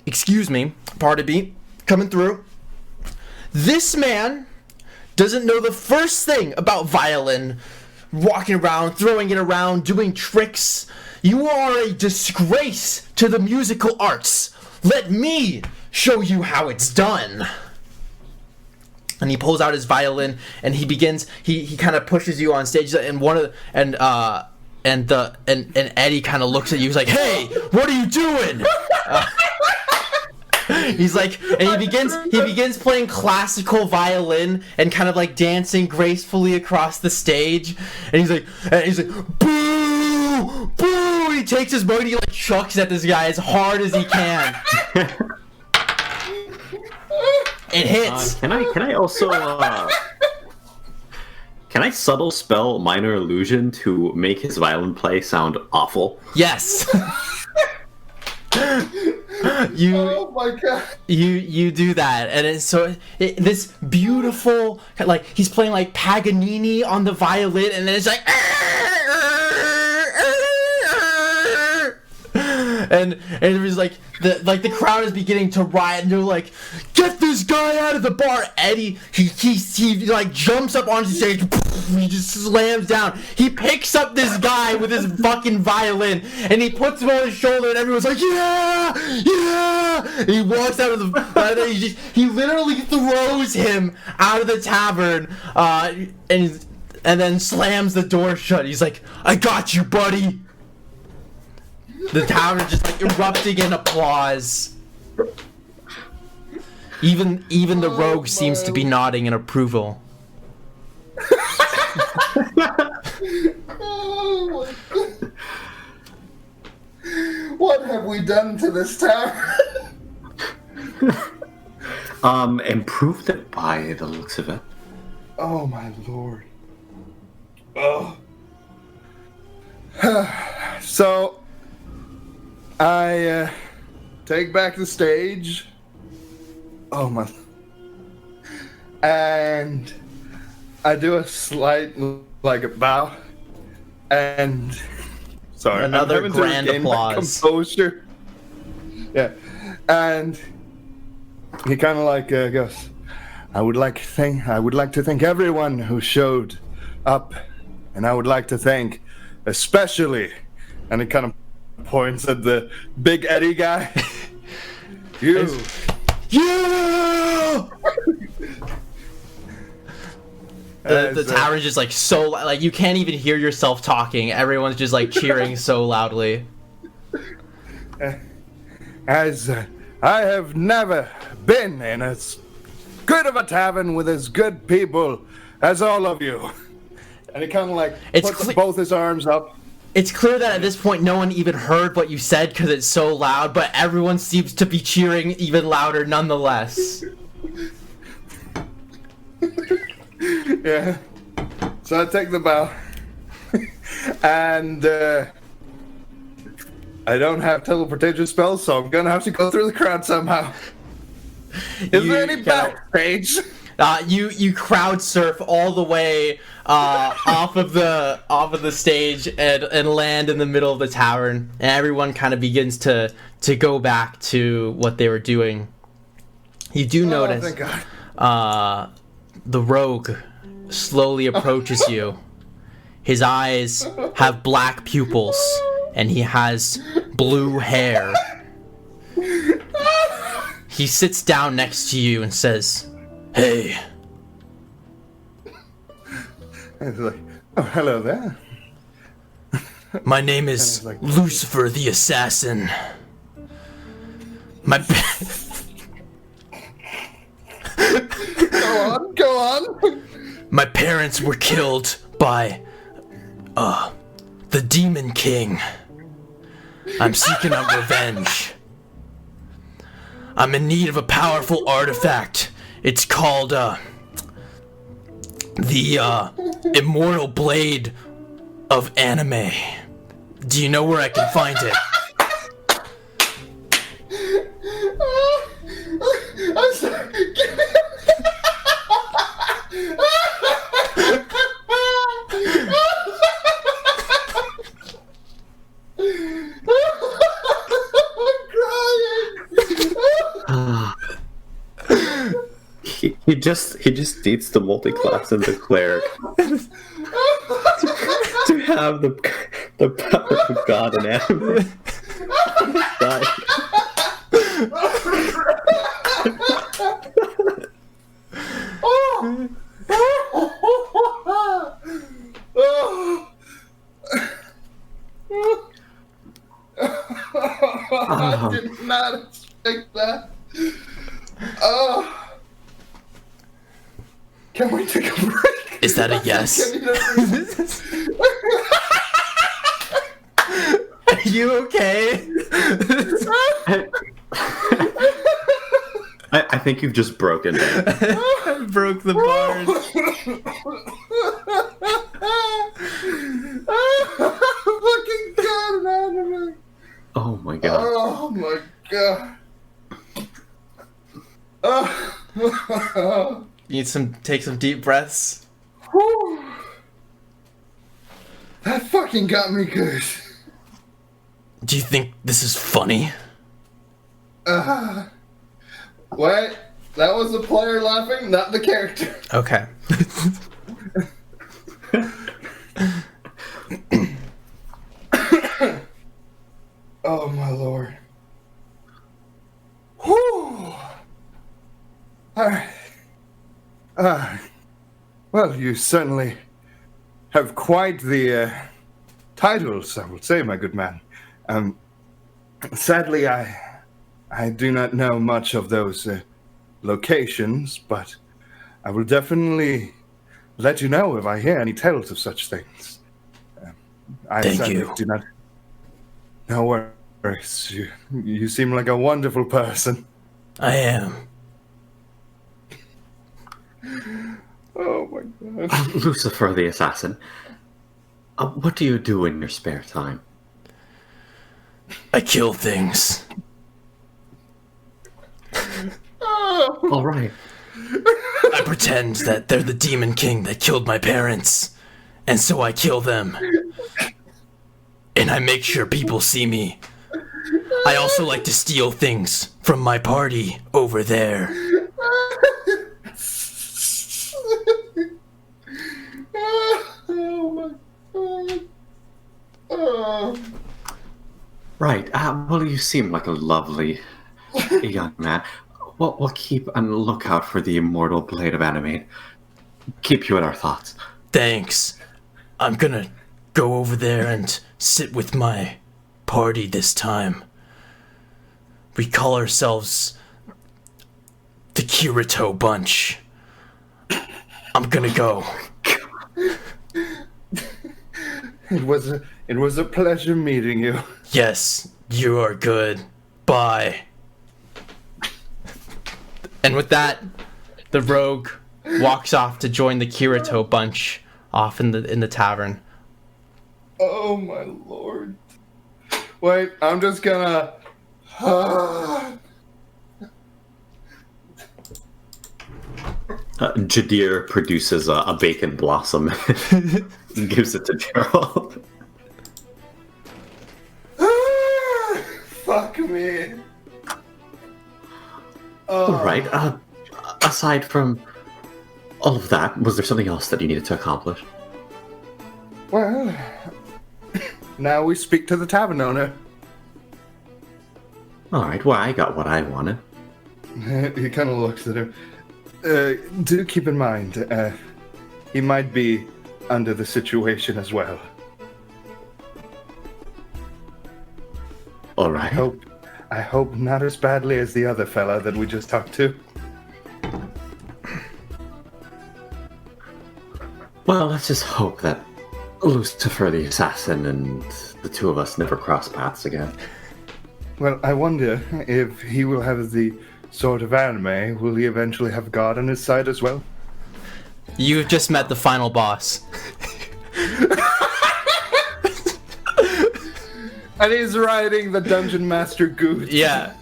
Excuse me, pardon me, coming through. This man doesn't know the first thing about violin, walking around, throwing it around, doing tricks. You are a disgrace to the musical arts. Let me show you how it's done. And he pulls out his violin and he begins. He kind of pushes you on stage, and and Eddie kind of looks at you. He's like, "Hey, what are you doing?" He's like, and he begins playing classical violin and kind of like dancing gracefully across the stage. And he's like, "Boo, boo!" He takes his bow and he like chucks at this guy as hard as he can. It hits. Can I also can I subtle spell minor illusion to make his violin play sound awful? Yes. Oh my god. You do that, and it's this beautiful, like he's playing like Paganini on the violin, and then it's like and it was like the crowd is beginning to riot, and they're like, "Get this guy out of the bar!" Eddie, he like jumps up onto the stage, he just slams down. He picks up this guy with his fucking violin, and he puts him on his shoulder, and everyone's like, "Yeah, yeah!" And he walks out of the, he literally throws him out of the tavern, and then slams the door shut. He's like, "I got you, buddy." The town is just like erupting in applause. Even the rogue seems to be nodding in approval. done to this town? Improved it by the looks of it. Oh my lord. Oh. So, I take back the stage. Oh my. And I do a slight, like, a bow. And. Sorry. Another grand applause. Composure. Yeah. And he kind of like goes, I would like to thank everyone who showed up. And I would like to thank especially, and he kind of points at the big Eddie guy. You! The tavern's just like so like you can't even hear yourself talking. Everyone's just like cheering so loudly. As I have never been in as good of a tavern with as good people as all of you. And he kind of like puts both his arms up. It's clear that at this point no one even heard what you said because it's so loud, but everyone seems to be cheering even louder nonetheless. Yeah. So I take the bow. And I don't have teleportation spells, so I'm gonna have to go through the crowd somehow. Is there any backstage? You crowd surf all the way off of the stage and land in the middle of the tavern, and everyone kind of begins to go back to what they were doing. You do notice thank God. The rogue slowly approaches you. His eyes have black pupils, and he has blue hair. He sits down next to you and says, "Hey." And he's like, oh, hello there. My name is like, Lucifer the Assassin. Go on. My parents were killed by the Demon King. I'm seeking out revenge. I'm in need of a powerful artifact. It's called the Immortal Blade of Anime. Do you know where I can find it? I'm sorry. He just needs to multi-class into cleric to have the power of God and anime. I did not expect that. Oh. Can we take a break? Is that a yes? Are you okay? I think you've just broken down. I broke the bars. Fucking God, anime. Oh my God. Oh my God. Oh. You need take some deep breaths. Whew. That fucking got me good. Do you think this is funny? Wait, that was the player laughing, not the character. Okay. Oh my lord. Whew. Alright. Well, you certainly have quite the titles, I would say, my good man. Sadly, I do not know much of those locations, but I will definitely let you know if I hear any tales of such things. I Thank certainly you. do not. No Grace, you seem like a wonderful person. I am. Oh my god. Lucifer the Assassin, what do you do in your spare time? I kill things. All right. I pretend that they're the Demon King that killed my parents, and so I kill them. And I make sure people see me. I also like to steal things from my party over there. Oh my god. Oh. Right. Well, you seem like a lovely young man. We'll keep a lookout for the immortal blade of Animate. Keep you in our thoughts. Thanks. I'm gonna go over there and sit with my party this time. We call ourselves the Kirito Bunch. I'm gonna go. It was a pleasure meeting you. Yes, you are good. Bye. And with that, the rogue walks off to join the Kirito Bunch off in the tavern. Oh my lord. Wait, I'm just gonna... Jadir produces a bacon blossom and gives it to Gerald. Fuck me. Alright, aside from all of that, was there something else that you needed to accomplish? Well, now we speak to the tavern owner. Alright, well, I got what I wanted. He kind of looks at him. Do keep in mind, he might be under the situation as well. Alright. I hope not as badly as the other fella that we just talked to. Well, let's just hope that Lucifer the Assassin and the two of us never cross paths again. Well, I wonder if he will have the sword of anime. Will he eventually have God on his side as well? You've just met the final boss. And he's riding the Dungeon Master Goose. Yeah.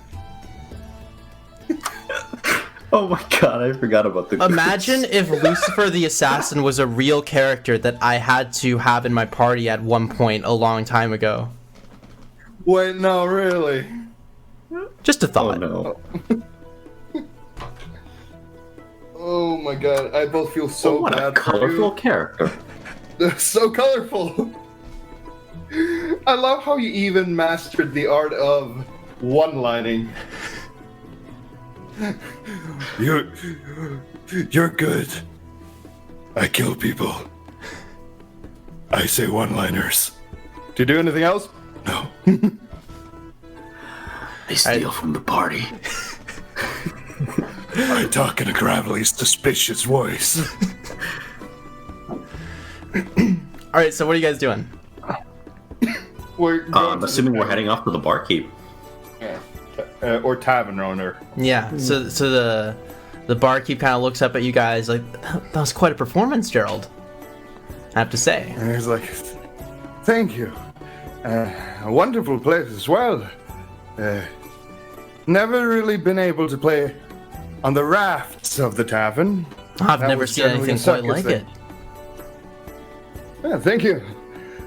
Oh my god, I forgot about the Imagine if Lucifer the Assassin was a real character that I had to have in my party at one point a long time ago. Wait, no, really? Just a thought. Oh no. Oh my god, I both feel so What bad a colorful for character. you. They're so colorful. I love how you even mastered the art of one-lining. You're good. I kill people. I say one-liners. Do you do anything else? No. I steal from the party. I talk in a gravelly, suspicious voice. Alright, so what are you guys doing? We're I'm assuming we're heading off to the Barkeep. or tavern owner. Yeah, so the barkeep kind of looks up at you guys like, that was quite a performance, Gerald. I have to say. And he's like, thank you. A wonderful place as well. Never really been able to play on the rafts of the tavern. I've That never was seen generally anything a quite circus like thing. it. Yeah, thank you.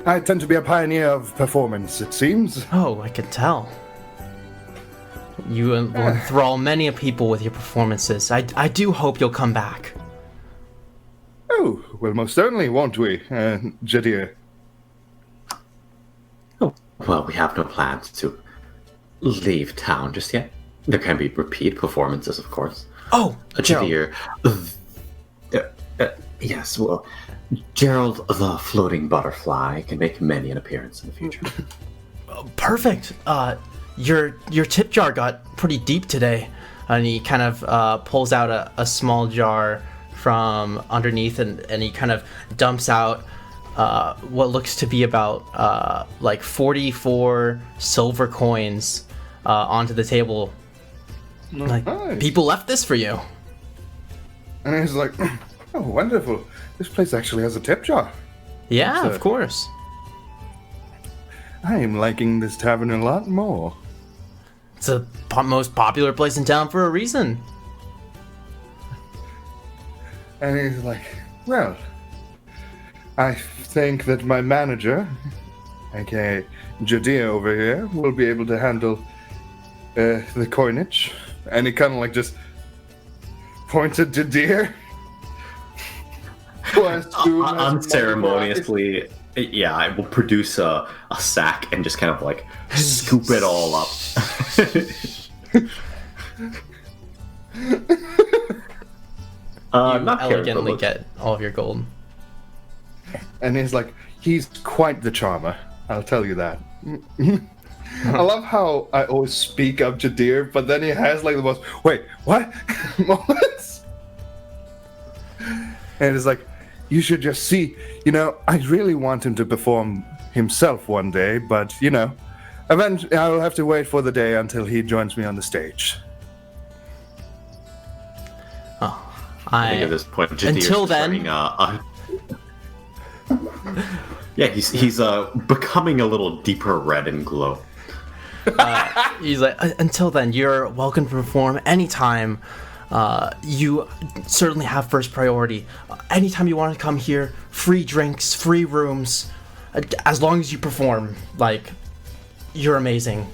I tend to be a pioneer of performance, it seems. Oh, I can tell. You will enthrall many people with your performances. I do hope you'll come back. Oh, well, most certainly, won't we, Jadir? Oh, well, we have no plans to leave town just yet. There can be repeat performances, of course. Oh, Gerald. Yes, well, Gerald the floating butterfly can make many an appearance in the future. Perfect. Your tip jar got pretty deep today. And he kind of pulls out a small jar from underneath and he kind of dumps out what looks to be about like 44 silver coins onto the table. Like, Nice. people left this for you. And he's like, oh, wonderful. This place actually has a tip jar. Yeah, So- of course. I am liking this tavern a lot more. It's the most popular place in town for a reason. And he's like, well, I think that my manager, aka Jadir over here, will be able to handle the coinage. And he kind of like just pointed to Jadir. Unceremoniously, yeah, I will produce a sack and just kind of like scoop it all up. You not elegantly careful, get all of your gold. And he's like, he's quite the charmer, I'll tell you that. I love how I always speak of Jadir, but then he has like the most, wait, what? moments. And it's like, you should just see, I really want him to perform himself one day, but, eventually I'll have to wait for the day until he joins me on the stage. I think at this point, Jadir's Until then- turning, yeah, he's becoming a little deeper red and glow. He's like, until then, you're welcome to perform anytime. You certainly have first priority. Anytime you want to come here, free drinks, free rooms, as long as you perform. Like, you're amazing.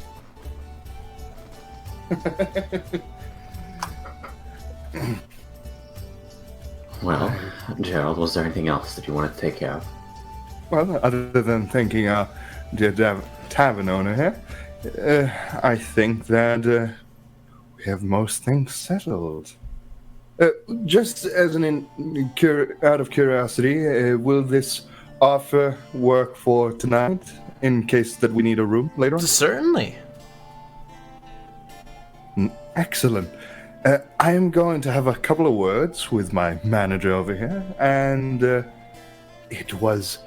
Well, Gerald, was there anything else that you wanted to take care of? Well, other than thanking the tavern owner here, I think that we have most things settled. Just as out of curiosity, will this offer work for tonight in case that we need a room later on? Certainly. Excellent. I am going to have a couple of words with my manager over here, and it was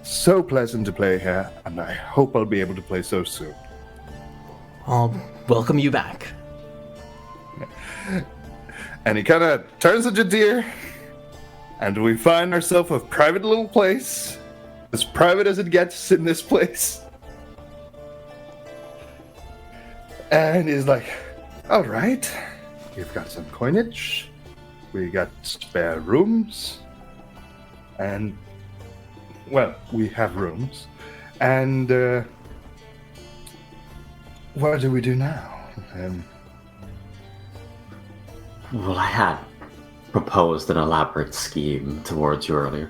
so pleasant to play here, and I hope I'll be able to play so soon. I'll welcome you back. And he kind of turns to Jadir, and we find ourselves a private little place, as private as it gets in this place. And he's like, all right, we've got some coinage, we got spare rooms, and, well, we have rooms, and what do we do now? Well, I had proposed an elaborate scheme towards you earlier.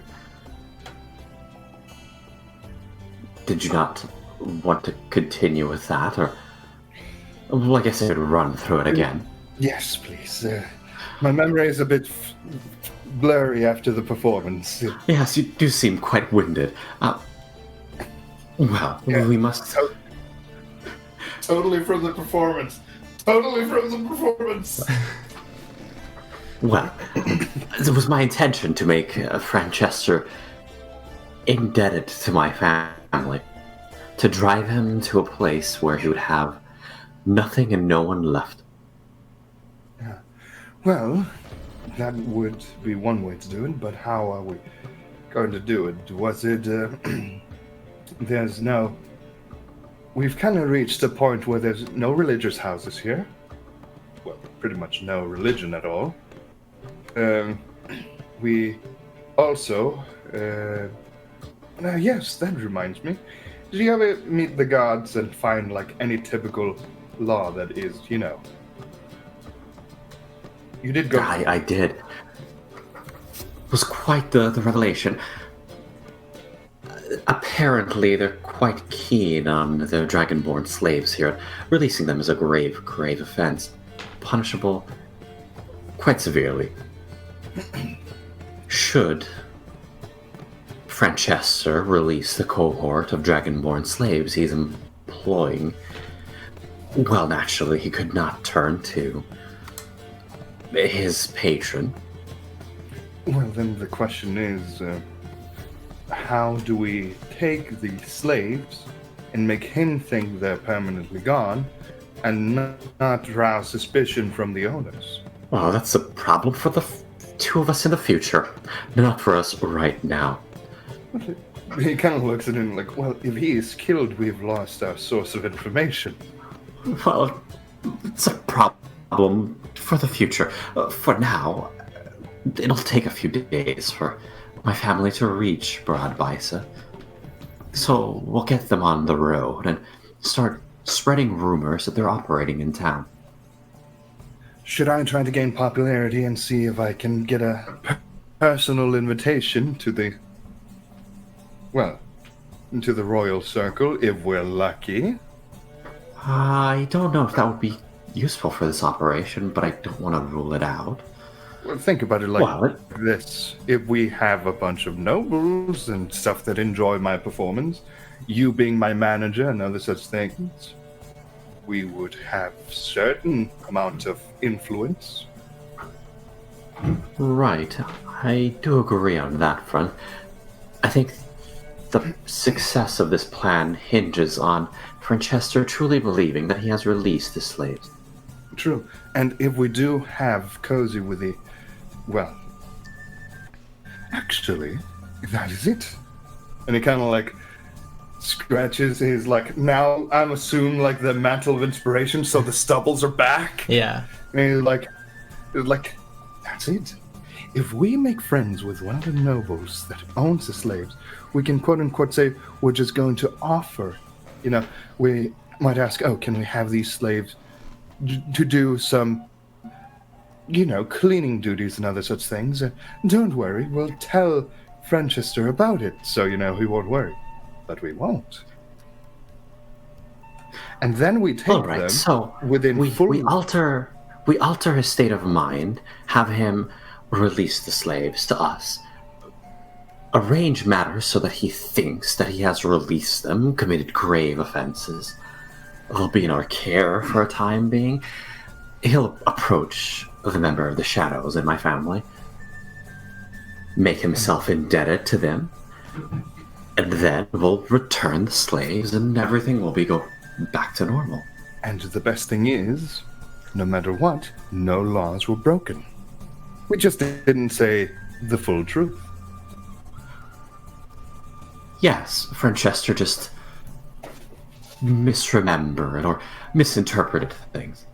Did you not want to continue with that, or... Well, I guess I could run through it again. Yes, please. My memory is a bit blurry after the performance. Yes, you do seem quite winded. Well, Yeah. we must... Totally from the performance. Totally from the performance. Well, it was my intention to make Francesca indebted to my family, to drive him to a place where he would have nothing and no one left. Yeah. Well, that would be one way to do it, but how are we going to do it? Was it... there's no... We've kind of reached a point where there's no religious houses here. Well, pretty much no religion at all. We also... yes, that reminds me. Did you ever meet the gods and find, like, any typical law that is, You did go... I did. It was quite the revelation. Apparently, they're quite keen on their dragonborn slaves here. Releasing them is a grave offense. Punishable quite severely. Should Francesca release the cohort of dragonborn slaves he's employing, well, naturally, he could not turn to his patron. Well, then the question is, how do we take the slaves and make him think they're permanently gone and not rouse suspicion from the owners? Well, that's a problem for the two of us in the future, not for us right now. He kind of looks at him like, well, if he is killed, we've lost our source of information. Well, it's a problem for the future. For now, it'll take a few days for my family to reach Bradbisa. So we'll get them on the road and start spreading rumors that they're operating in town. Should I try to gain popularity and see if I can get a personal invitation to the royal circle, if we're lucky? I don't know if that would be useful for this operation, but I don't want to rule it out. Well, think about it like this. If we have a bunch of nobles and stuff that enjoy my performance, you being my manager and other such things, we would have certain amount of influence. Right. I do agree on that front. I think the success of this plan hinges on Francesca truly believing that he has released the slaves. True. And if we do have Cozy with the... Well, actually, that is it. And he kind of like scratches his, like, now I'm assuming like the mantle of inspiration, so the stubbles are back. Yeah. And he's like, that's it. If we make friends with one of the nobles that owns the slaves, we can quote unquote say we're just going to offer. You know, we might ask, oh, can we have these slaves to do some, you know, cleaning duties and other such things? Don't worry, we'll tell Francesca about it, so, you know, he won't worry. But we won't. And then we take them so within we alter his state of mind, have him release the slaves to us, arrange matters so that he thinks that he has released them, committed grave offenses. They'll be in our care for a time being. He'll approach the member of the Shadows in my family, make himself indebted to them, and then we'll return the slaves and everything will go back to normal. And the best thing is, no matter what, no laws were broken. We just didn't say the full truth. Yes, Francesca just misremembered or misinterpreted things.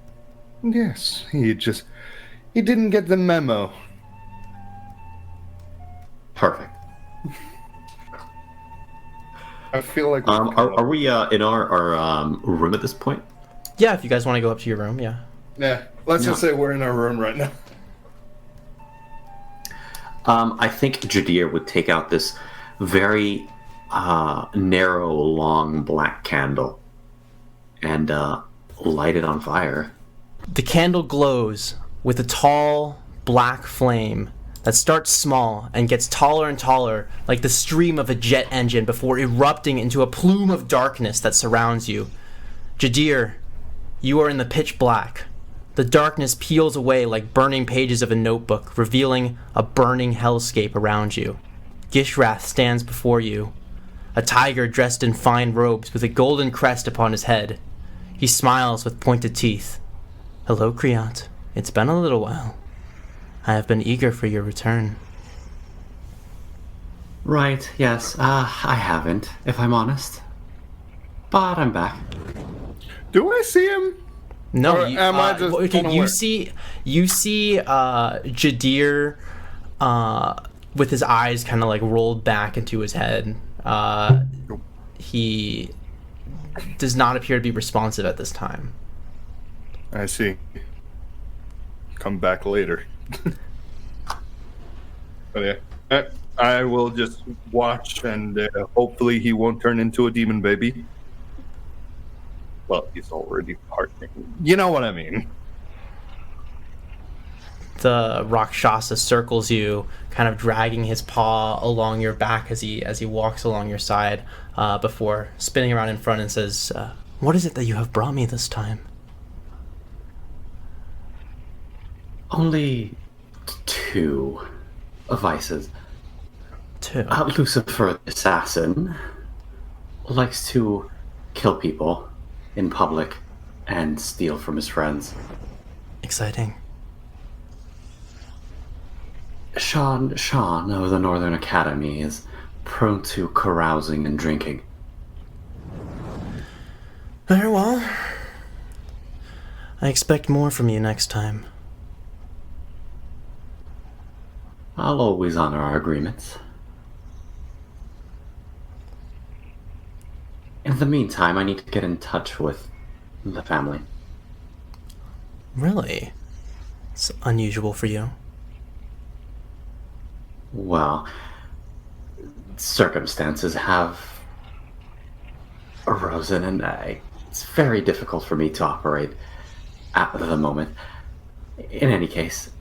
Yes, he didn't get the memo. Perfect. I feel like are we in our room at this point? Yeah, if you guys want to go up to your room, yeah. Yeah, let's just say we're in our room right now. I think Jadir would take out this very narrow, long black candle and light it on fire. The candle glows with a tall, black flame that starts small and gets taller and taller, like the stream of a jet engine before erupting into a plume of darkness that surrounds you. Jadir, you are in the pitch black. The darkness peels away like burning pages of a notebook, revealing a burning hellscape around you. Gishrath stands before you, a tiger dressed in fine robes with a golden crest upon his head. He smiles with pointed teeth. Hello, Kriant. It's been a little while. I have been eager for your return. Right, yes. I haven't, if I'm honest. But I'm back. Do I see him? No, or am I just okay, you see Jadir with his eyes kind of like rolled back into his head. He does not appear to be responsive at this time. I see. Come back later. But yeah, I will just watch, and hopefully he won't turn into a demon baby. Well, he's already partnering. You know what I mean. The Rakshasa circles you, kind of dragging his paw along your back as he walks along your side, before spinning around in front and says, "What is it that you have brought me this time?" Only 2 vices. Two. Lucifer the Assassin likes to kill people in public and steal from his friends. Exciting. Sean of the Northern Academy is prone to carousing and drinking. Very well. I expect more from you next time. I'll always honor our agreements. In the meantime, I need to get in touch with the family. Really? It's unusual for you. Well, circumstances have arisen, and it's very difficult for me to operate at the moment. In any case,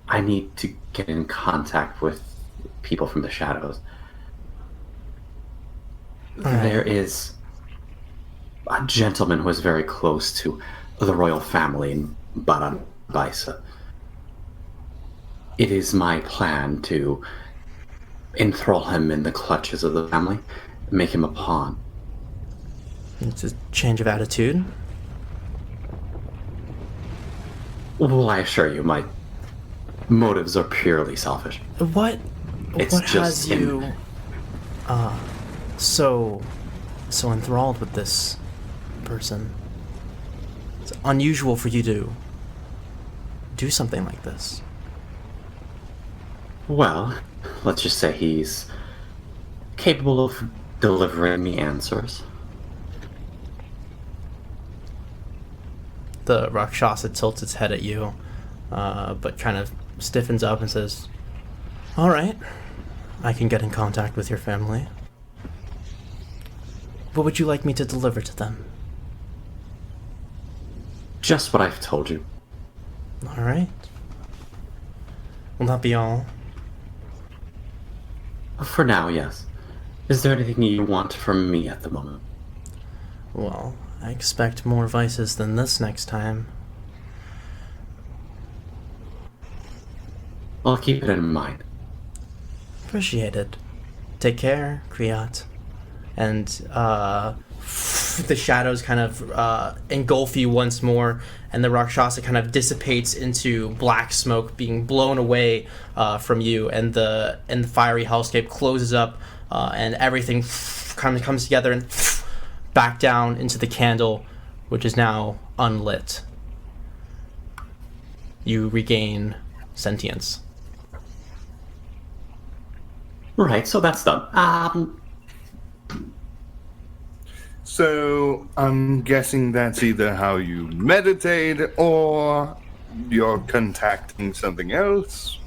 I need to get in contact with people from the shadows. Right. There is a gentleman who is very close to the royal family in Baisa. It is my plan to enthrall him in the clutches of the family, make him a pawn. It's a change of attitude. Well, I assure you, my motives are purely selfish. What It's what just has you so enthralled with this person? It's unusual for you to do something like this. Well, let's just say he's capable of delivering me answers. The Rakshasa tilts its head at you, but kind of stiffens up and says, "All right, I can get in contact with your family. What would you like me to deliver to them?" Just what I've told you. All right. Will that be all? For now, yes. Is there anything you want from me at the moment? Well, I expect more vices than this next time. I'll keep it in mind. Appreciated. Take care, Kriat. And the shadows kind of engulf you once more, and the Rakshasa kind of dissipates into black smoke, being blown away from you, and the fiery hellscape closes up, and everything comes together and back down into the candle, which is now unlit. You regain sentience. Right, so that's done. So I'm guessing that's either how you meditate or you're contacting something else.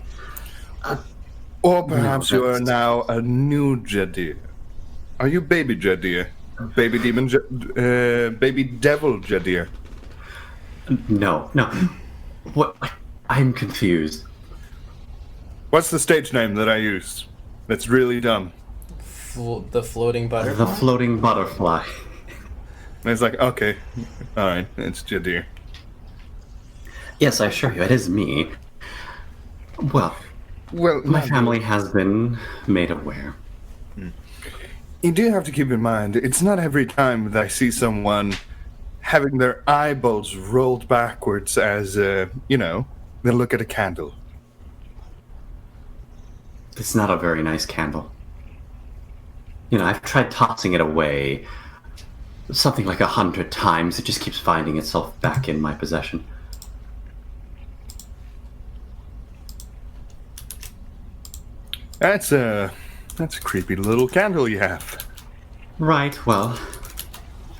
Or perhaps you are now a new Jadir. Are you baby Jadir? Baby demon, baby devil Jadir? No. What? I'm confused. What's the stage name that I used? That's really dumb. The floating butterfly? The floating butterfly. And it's like, okay, all right, it's Jadir. Yes, I assure you, it is me. Well, my family has been made aware. You do have to keep in mind, it's not every time that I see someone having their eyeballs rolled backwards as, they look at a candle. It's not a very nice candle. I've tried tossing it away something like 100 times. It just keeps finding itself back in my possession. That's a creepy little candle you have. Right, well,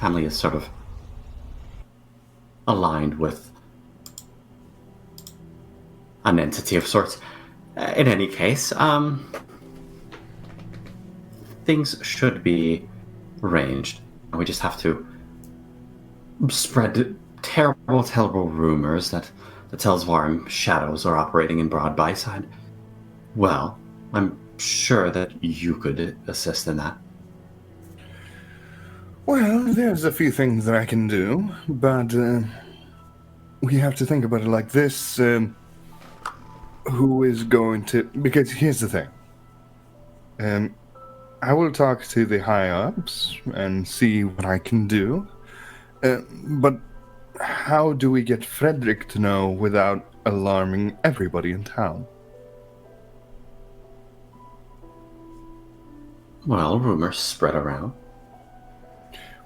family is sort of aligned with an entity of sorts. In any case, things should be arranged. We just have to spread terrible rumors that the Telsvarim shadows are operating in Broad Byside. Well, I'm sure that you could assist in that. Well, there's a few things that I can do, but we have to think about it like this. Who is going to... Because here's the thing. I will talk to the high-ups and see what I can do. But how do we get Frederick to know without alarming everybody in town? Well, rumors spread around.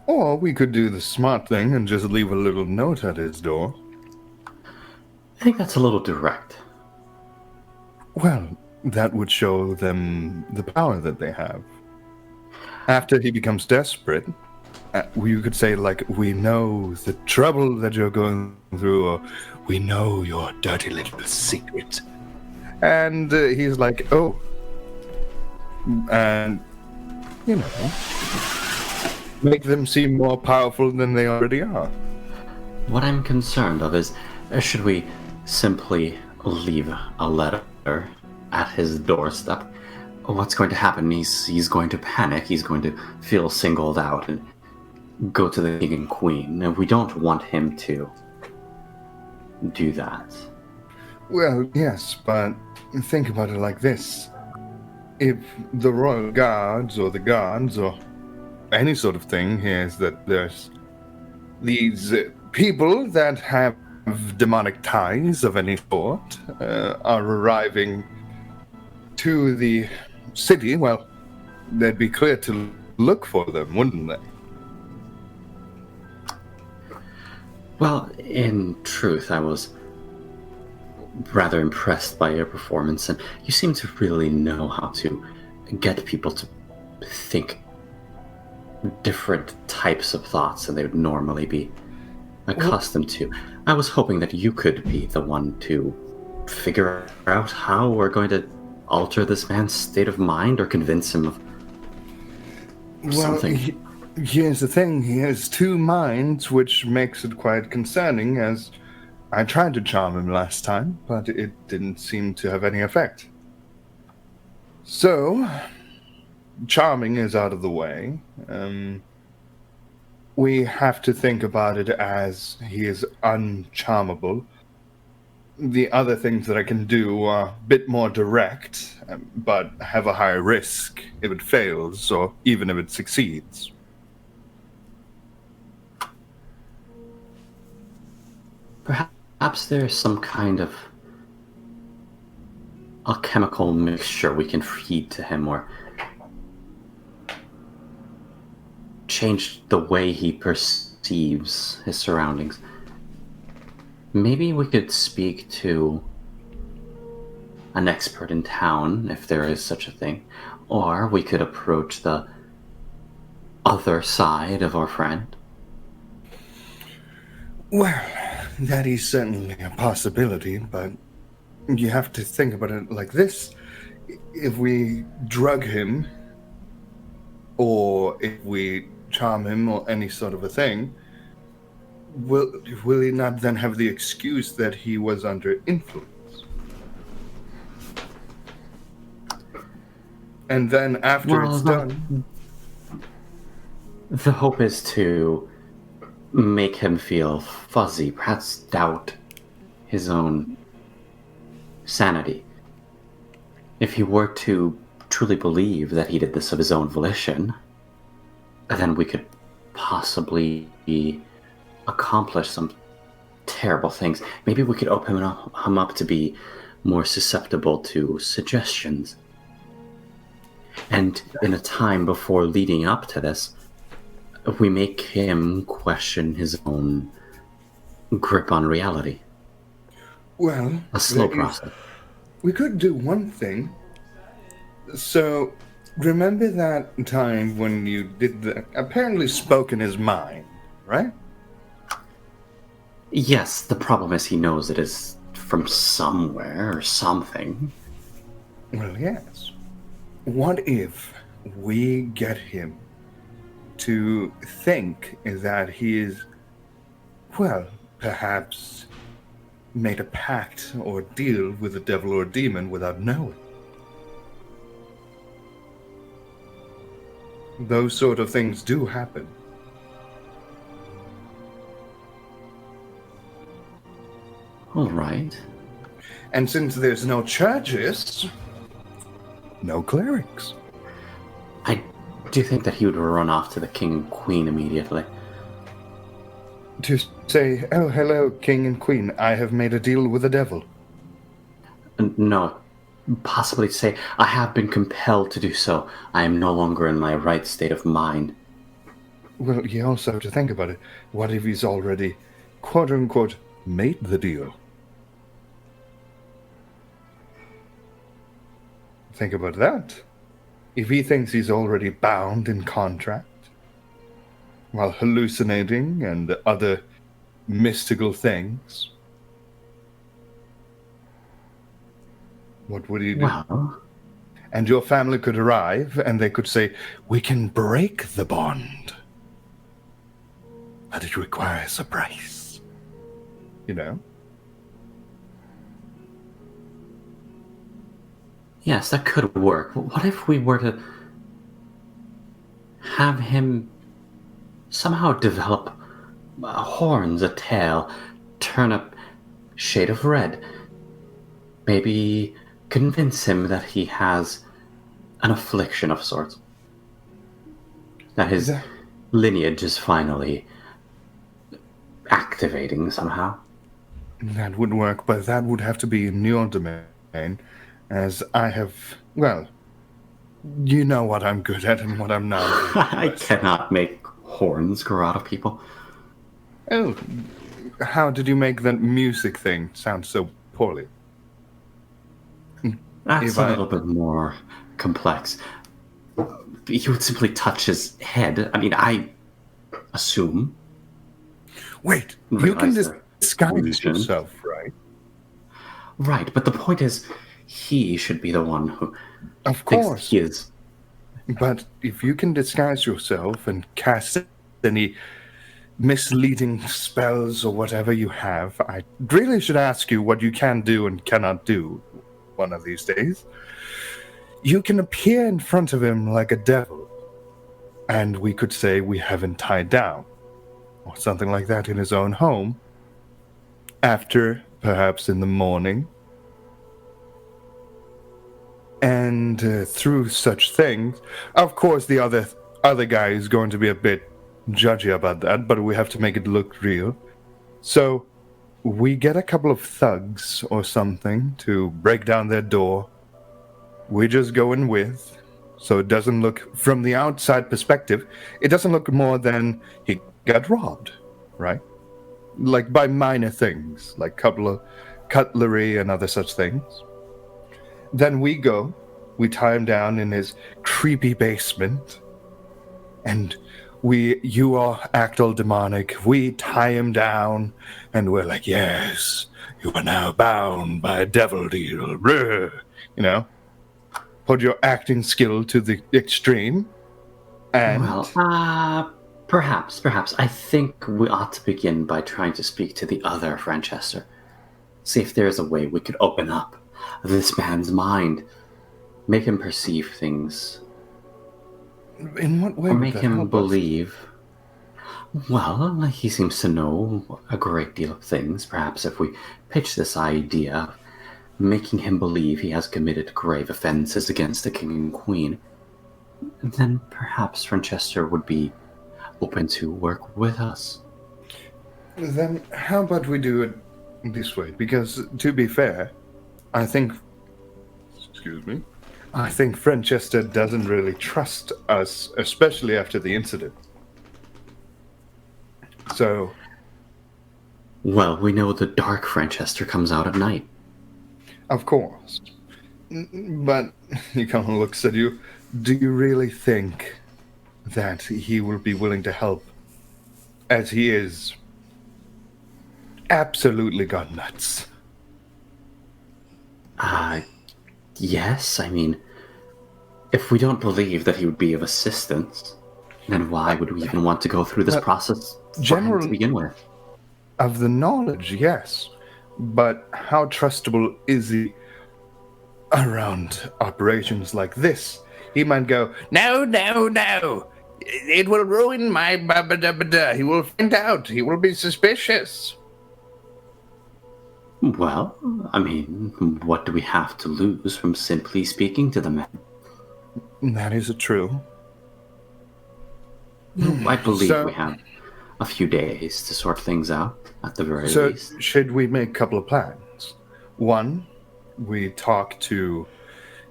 Or we could do the smart thing and just leave a little note at his door. I think that's a little direct. Well, that would show them the power that they have. After he becomes desperate, you could say, like, we know the trouble that you're going through, or we know your dirty little secret. And he's like, oh. And, you know, make them seem more powerful than they already are. What I'm concerned of is, should we simply leave a letter at his doorstep? What's going to happen? He's going to panic. He's going to feel singled out and go to the king and queen. And we don't want him to do that. Well, yes, but think about it like this. If the royal guards or the guards or any sort of thing hears that there's these people that have demonic ties of any sort are arriving to the city, well, they'd be clear to look for them, wouldn't they? Well, in truth, I was rather impressed by your performance, and you seem to really know how to get people to think different types of thoughts than they would normally be accustomed to. I was hoping that you could be the one to figure out how we're going to alter this man's state of mind or convince him of something. Here's the thing. He has two minds, which makes it quite concerning, as I tried to charm him last time, but it didn't seem to have any effect. So, charming is out of the way. We have to think about it as he is uncharmable. The other things that I can do are a bit more direct, but have a higher risk if it fails, or even if it succeeds. Perhaps there's some kind of alchemical mixture we can feed to him, or change the way he perceives his surroundings. Maybe we could speak to an expert in town, if there is such a thing, or we could approach the other side of our friend. Well, that is certainly a possibility, but you have to think about it like this. If we drug him, or if we charm him, or any sort of a thing, will he not then have the excuse that he was under influence? And then after it's done... The hope is to make him feel fuzzy, perhaps doubt his own sanity. If he were to truly believe that he did this of his own volition, then we could possibly accomplish some terrible things. Maybe we could open him up to be more susceptible to suggestions. And in a time before leading up to this, we make him question his own grip on reality. Well, a slow process. We could do one thing. So, remember that time when you did apparently spoke in his mind, right? Yes, the problem is he knows it is from somewhere or something. Well, yes. What if we get him to think that he is, well, perhaps made a pact or deal with the devil or demon without knowing? Those sort of things do happen. All right. And since there's no churches, no clerics. I do think that he would run off to the king and queen immediately. To say, oh, hello, king and queen, I have made a deal with the devil. No, possibly say, I have been compelled to do so. I am no longer in my right state of mind. Well, you also have to think about it. What if he's already, quote-unquote, made the deal? Think about that. If he thinks he's already bound in contract, while hallucinating and other mystical things, what would he do? Well, And your family could arrive, and they could say, we can break the bond. But it requires a price. You know? yes, that could work. What if we were to have him somehow develop horns, a tail, turn a shade of red? Maybe convince him that he has an affliction of sorts. That his lineage is finally activating somehow. That would work, but that would have to be in your domain, as I have, well, you know what I'm good at and what I'm not. I cannot make horns grow out of people. Oh, how did you make that music thing sound so poorly? That's a little bit more complex. He would simply touch his head. I mean, I assume. Wait, you can Realize disguise illusion. yourself, right? Right, but the point is, he should be the one who Of thinks course. he is. But if you can disguise yourself and cast any misleading spells or whatever you have, I really should ask you what you can do and cannot do one of these days. You can appear in front of him like a devil, and we could say we have him tied down, or something like that in his own home, after, perhaps in the morning. And through such things, of course the other guy is going to be a bit judgy about that, but we have to make it look real. So we get a couple of thugs or something to break down their door. We just go in with, so it doesn't look, from the outside perspective, it doesn't look more than he got robbed, right? Like by minor things, like couple of cutlery and other such things. Then we go, we tie him down in his creepy basement, and you all act all demonic. We tie him down, and we're like, yes, you are now bound by a devil deal. Brr. You know? Put your acting skill to the extreme, and... Well, perhaps. I think we ought to begin by trying to speak to the other Francesca. See if there's a way we could open up this man's mind. Make him perceive things. In what way Or would make that him help us? believe. Well, he seems to know a great deal of things. Perhaps if we pitch this idea of making him believe he has committed grave offenses against the king and queen, then perhaps Francesca would be open to work with us. Then how about we do it this way? Because, to be fair, I think Francesca doesn't really trust us, especially after the incident. So... Well, we know the dark Francesca comes out at night. Of course. But he kind of looks at you. Do you really think that he will be willing to help? As he is absolutely gone nuts. Yes, I mean, if we don't believe that he would be of assistance, then why would we even want to go through this process for him to begin with? Of the knowledge, yes. But how trustable is he around operations like this? He might go, no. It will ruin my ba-ba-da-ba-da. He will find out. He will be suspicious. Well, I mean, what do we have to lose from simply speaking to the man? That is true. I believe So- we have a few days to sort things out, at the very So, least. should we make a couple of plans? One, we talk to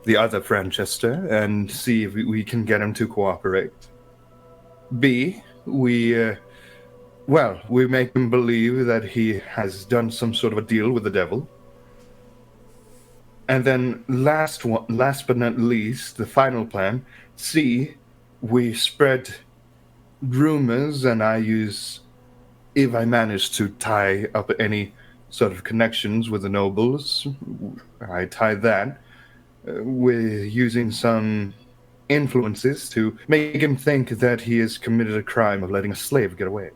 the other Franchester and see if we can get him to cooperate. B, we make him believe that he has done some sort of a deal with the devil. And then last but not least, the final plan, C, we spread rumors and if I manage to tie up any sort of connections with the nobles, I tie that with using some influences to make him think that he has committed a crime of letting a slave get away.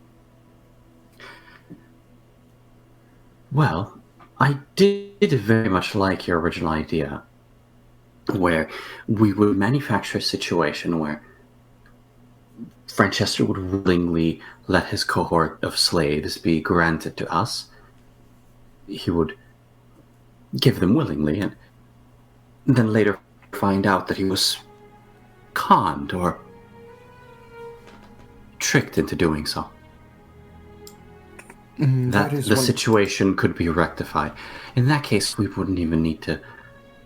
Well, I did very much like your original idea, where we would manufacture a situation where Francesca would willingly let his cohort of slaves be granted to us. He would give them willingly, and then later find out that he was conned or tricked into doing so. That is the one- situation could be rectified. In that case, we wouldn't even need to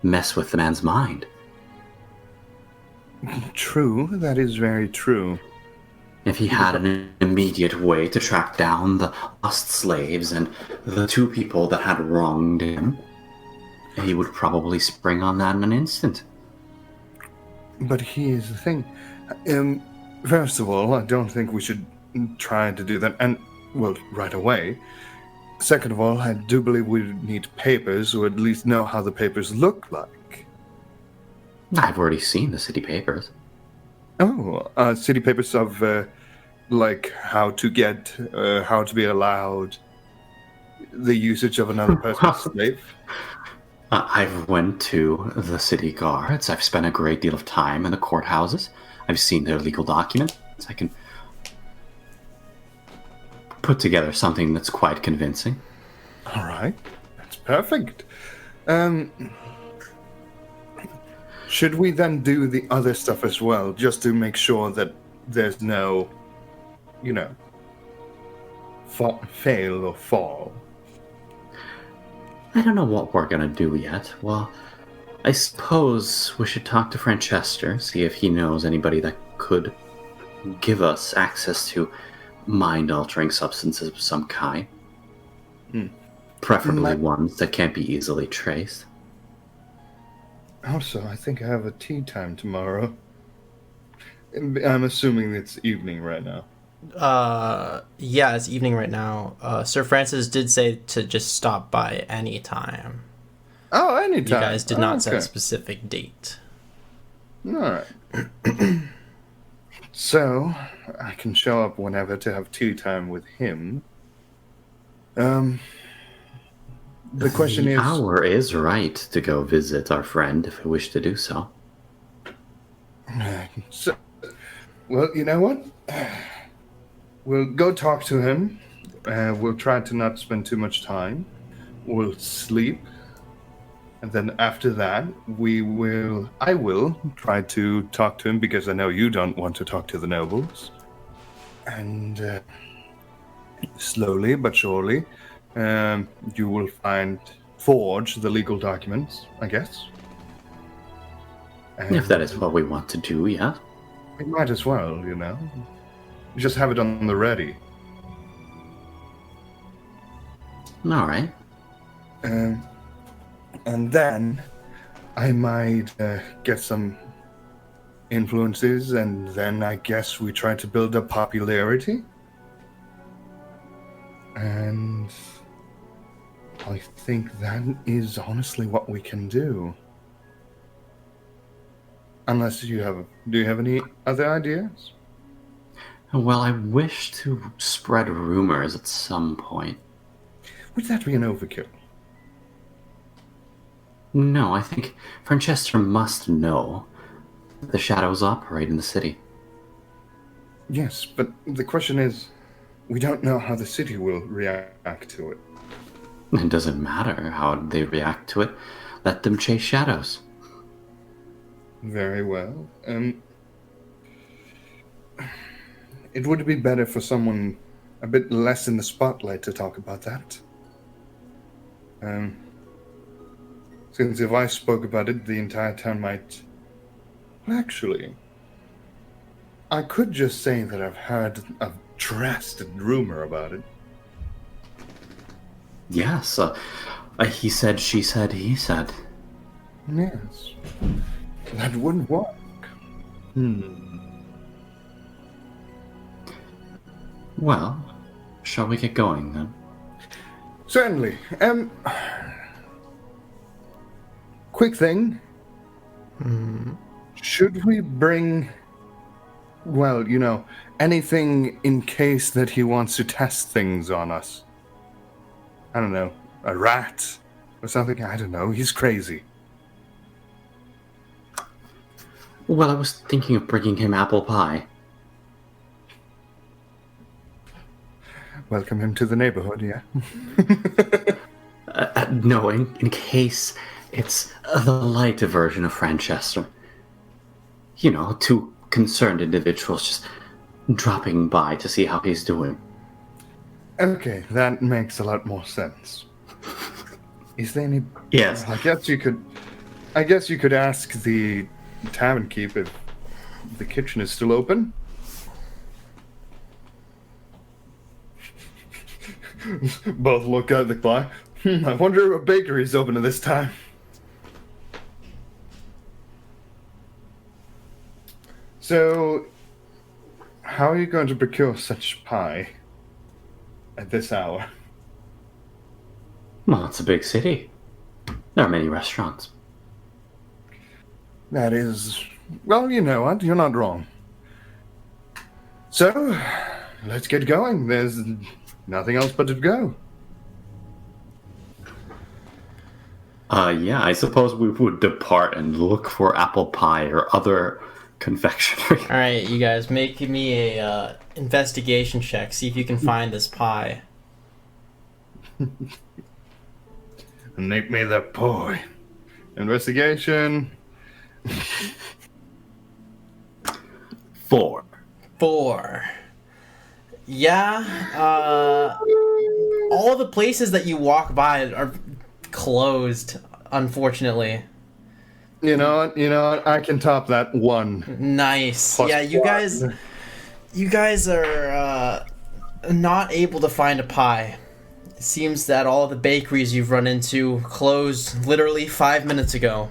mess with the man's mind. True, that is very true. If he had an immediate way to track down the lost slaves and the two people that had wronged him, he would probably spring on that in an instant. But here's the thing. First of all, I don't think we should try to do that, and, well, right away. Second of all, I do believe we need papers, or at least know how the papers look like. I've already seen the city papers. Oh, city papers of, like, how to be allowed the usage of another person's slave. I've went to the city guards. I've spent a great deal of time in the courthouses. I've seen their legal documents. I can put together something that's quite convincing. All right, that's perfect. Should we then do the other stuff as well, just to make sure that there's no, fail or fall? I don't know what we're gonna do yet. Well, I suppose we should talk to Francesca, see if he knows anybody that could give us access to mind-altering substances of some kind. Preferably ones that can't be easily traced. Also, I think I have a tea time tomorrow. I'm assuming it's evening right now. Yeah, it's evening right now. Sir Francis did say to just stop by any time. Oh, anytime. You guys did not set a Okay. specific date. All right. So, I can show up whenever to have tea time with him. The question The is... hour is right to go visit our friend if we wish to do so. So, well, you know what? We'll go talk to him. We'll try to not spend too much time. We'll sleep. And then after that, I will try to talk to him because I know you don't want to talk to the nobles. And slowly but surely, you will forge the legal documents, I guess. And If that is what we want to do, yeah. we might as well, Just have it on the ready. All right. And then I might get some influences, and then I guess we try to build up popularity. And I think that is honestly what we can do. Unless do you have any other ideas? Well, I wish to spread rumors at some point. Would that be an overkill? No, I think Francesca must know that the shadows operate in the city. Yes, but the question is, we don't know how the city will react to it. It doesn't matter how they react to it. Let them chase shadows. Very well. it would be better for someone a bit less in the spotlight to talk about that. Since if I spoke about it, the entire town might... Well, actually, I could just say that I've heard a drastic rumor about it. Yes, he said, she said, he said. Yes. That wouldn't work. Well, shall we get going then? Certainly. Quick thing. Should we bring, well, anything in case that he wants to test things on us? I don't know, a rat or something? I don't know, he's crazy. Well, I was thinking of bringing him apple pie. Welcome him to the neighborhood, yeah? No, in case it's the lighter version of Franchester. Two concerned individuals just dropping by to see how he's doing. Okay, that makes a lot more sense. Is there any... Yes. I guess you could ask the tavern keep if the kitchen is still open. Both look at the clock. I wonder if a bakery is open at this time. So, how are you going to procure such pie at this hour? Well, it's a big city. There are many restaurants. That is... Well, you know what? You're not wrong. So, let's get going. There's nothing else but to go. Yeah, I suppose we would depart and look for apple pie or other confectionery. All right, you guys, make me a investigation check. See if you can find this pie. Make me the pie. Investigation. 4. 4. Yeah, all the places that you walk by are closed, unfortunately. You know what? I can top that one. Nice. Plus yeah, you one. guys are not able to find a pie. It seems that all the bakeries you've run into closed literally 5 minutes ago.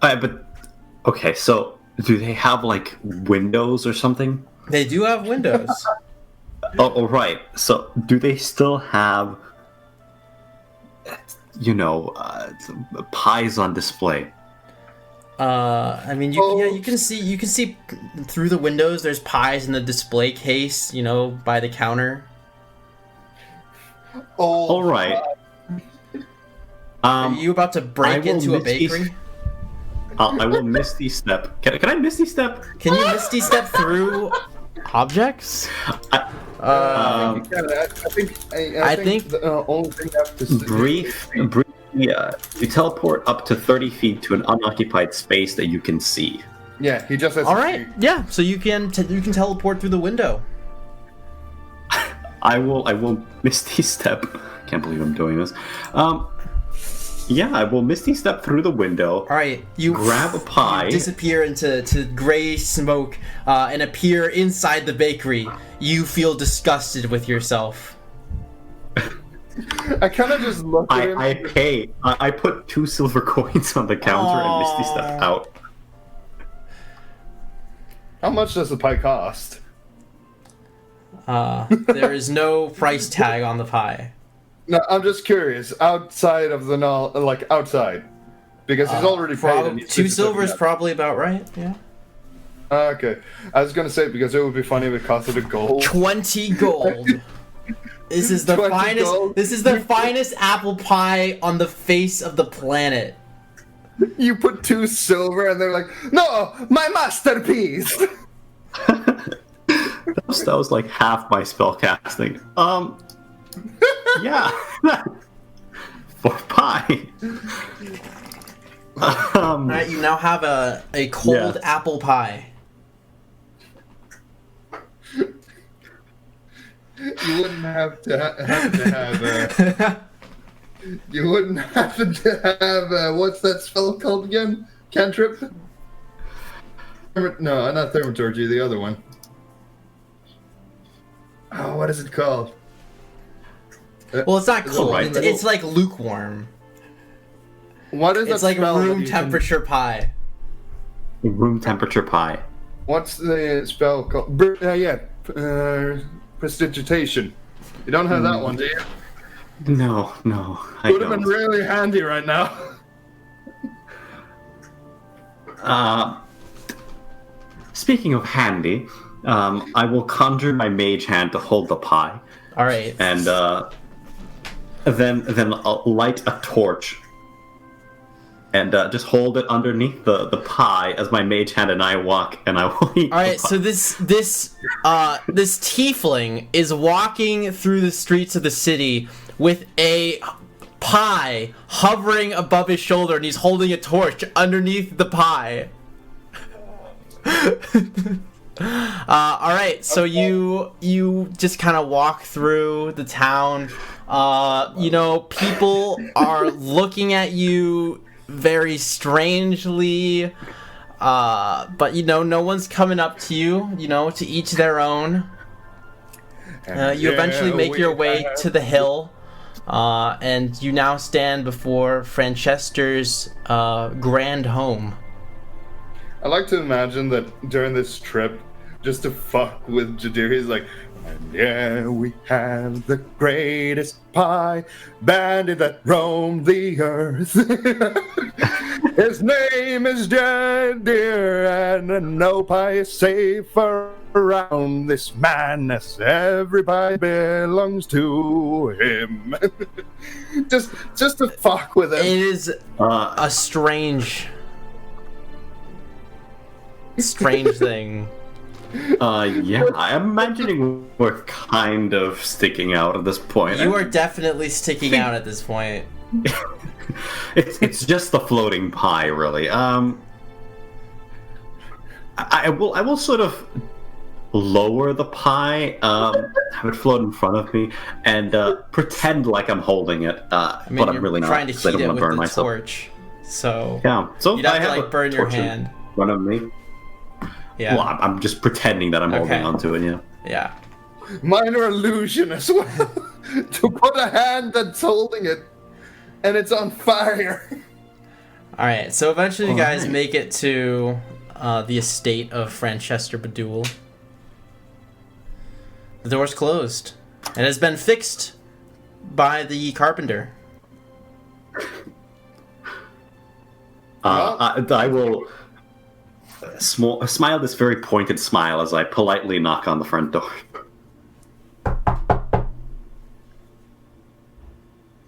But okay, so do they have like windows or something? They do have windows. Oh, right. So do they still have, pies on display? I mean, you can see through the windows. There's pies in the display case, by the counter. All right. Are you about to break into a bakery? I will Misty Step. Can I Misty Step? Can you Misty Step through objects? I think the only thing I have to say... Briefly, you teleport up to 30 feet to an unoccupied space that you can see. Yeah, he just has All right, yeah, so you can teleport through the window. I will Misty Step. Can't believe I'm doing this. Yeah, I will Misty Step through the window. All right, you grab a pie, disappear into gray smoke, and appear inside the bakery. You feel disgusted with yourself. I kind of just look at him. I pay. I put 2 silver coins on the counter and Misty Step out. How much does the pie cost? There is no price tag on the pie. No, I'm just curious. Outside of the outside, because he's already paid. And 2 silver is probably about right. Yeah. Okay, I was gonna say because it would be funny if it costed a gold. 20 gold. This is the finest. Gold. This is the finest apple pie on the face of the planet. You put 2 silver, and they're like, "No, my masterpiece." That was like half my spell casting. Yeah. For pie. Alright, you now have a cold apple pie. You wouldn't have to have. You wouldn't happen to have what's that spell called again? Cantrip? No, not Thaumaturgy. The other one. Oh, what is it called? Well, it's not cold. right. It's like lukewarm. What is It's that like spell that room you temperature pie. Room temperature pie. What's the spell called? Prestidigitation. You don't have that one, do you? No, I Would have been don't. really handy right now. Speaking of handy, I will conjure my mage hand to hold the pie, All right. and then I'll light a torch, and just hold it underneath the pie as my mage hand and I walk, and I will eat. All right. So this tiefling is walking through the streets of the city with a pie hovering above his shoulder, and he's holding a torch underneath the pie. All right, so you just kind of walk through the town. People are looking at you very strangely, but no one's coming up to you. To each their own. You eventually make your way to the hill, and you now stand before Francester's grand home. I like to imagine that during this trip, just to fuck with Jadir, he's like, and yeah, we have the greatest pie bandit that roamed the earth. His name is Jadir, and no pie is safe around this madness. Every pie belongs to him. just to fuck with him. It is a strange thing. Yeah, I'm imagining we're kind of sticking out at this point. You are definitely sticking out at this point. It's just the floating pie, really. I will sort of lower the pie, have it float in front of me, and pretend like I'm holding it. But I'm really not. Trying to I heat don't it want with to burn the myself. torch. So Yeah, so you'd I have to have a burn your torch in hand. front of me. Yeah. Well, I'm just pretending that I'm holding Okay. onto it. Yeah. Yeah. Minor illusion as well. To put a hand that's holding it, and it's on fire. All right. So eventually, you guys Alright. make it to the estate of Franchester Badul. The door's closed. It has been fixed by the carpenter. I will smile this very pointed smile as I politely knock on the front door.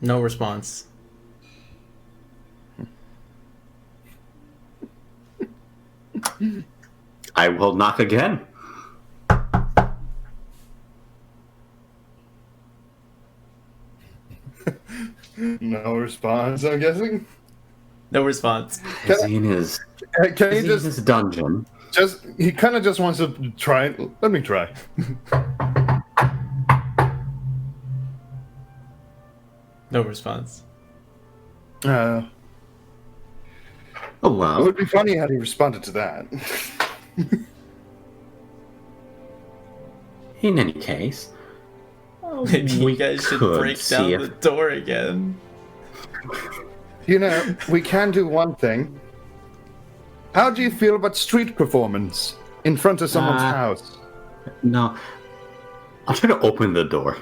No response. I will knock again. No response, I'm guessing. No response. Is he in his, Can is you he in his dungeon? he kind of just wants to try. Let me try. No response. It Oh wow. would be funny had he responded to that. In any case, Maybe you we guys should could break see down if- the door again. We can do one thing. How do you feel about street performance in front of someone's house? No. I'll try to open the door.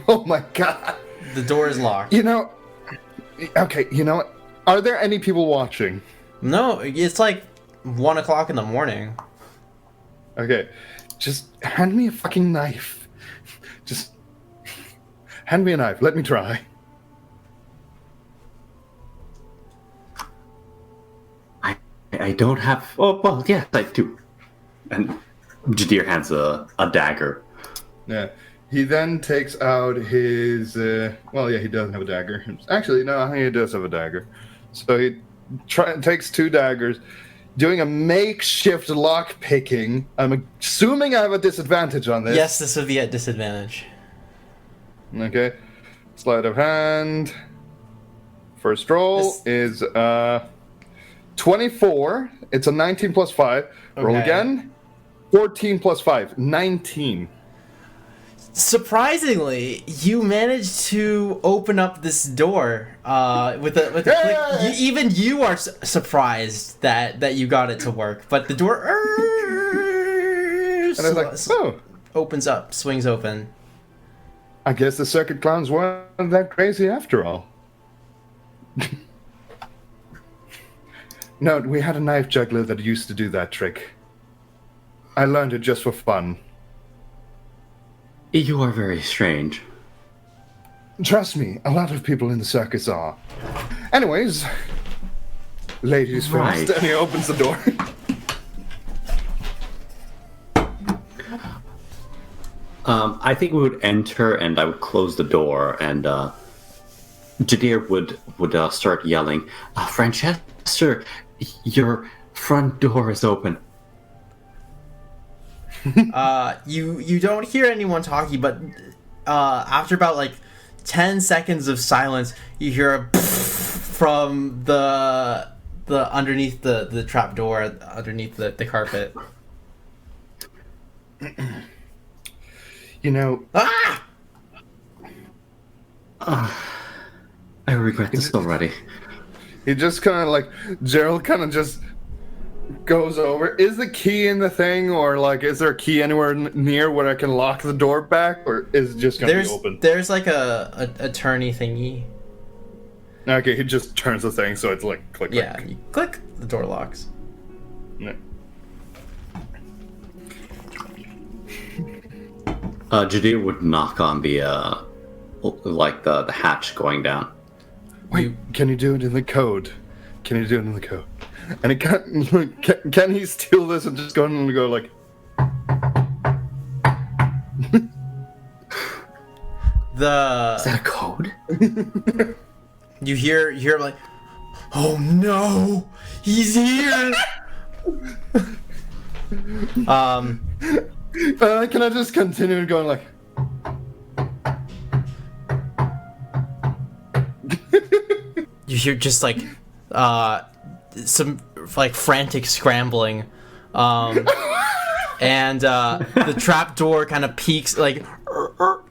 Oh my god. The door is locked. Okay, you know what? Are there any people watching? No, it's like 1 o'clock in the morning. Okay, just hand me a fucking knife. Just hand me a knife. Let me try. I don't have. Oh well, yes, I do. And Jadir hands a dagger. Yeah. He then takes out his. He doesn't have a dagger. Actually, no, I think he does have a dagger. So he takes two daggers, doing a makeshift lock picking. I'm assuming I have a disadvantage on this. Yes, this would be at disadvantage. Okay. Sleight of hand. First roll is 24. It's a 19 plus 5. Roll again. 14 plus 5. 19. Surprisingly, you managed to open up this door with a click. Even you are surprised that you got it to work, but the door and I was like, opens up, swings open. I guess the circuit clowns weren't that crazy after all. No, we had a knife juggler that used to do that trick. I learned it just for fun. You are very strange. Trust me, a lot of people in the circus are. Anyways, ladies first, and he opens the door. I think we would enter, and I would close the door, and Jadir would start yelling, Francesca, your front door is open. You don't hear anyone talking, but after about like 10 seconds of silence, you hear a from the underneath the trap door, underneath the carpet. You know, I regret this already. he just kind of like Gerald kind of just goes over. Is the key in the thing, or like, is there a key anywhere near where I can lock the door back, or is it just gonna be open? There's like a attorney thingy. Okay, he just turns the thing so it's like click. Yeah, you click, the door locks. Yeah. Jadir would knock on the the hatch going down. Wait, can you do it in the code? Can you do it in the code? And it can he steal this and just go and go like? Is that a code? You hear like, oh no, he's here. Can I just continue going like? You hear just like some like frantic scrambling, and the trap door kind of peeks like,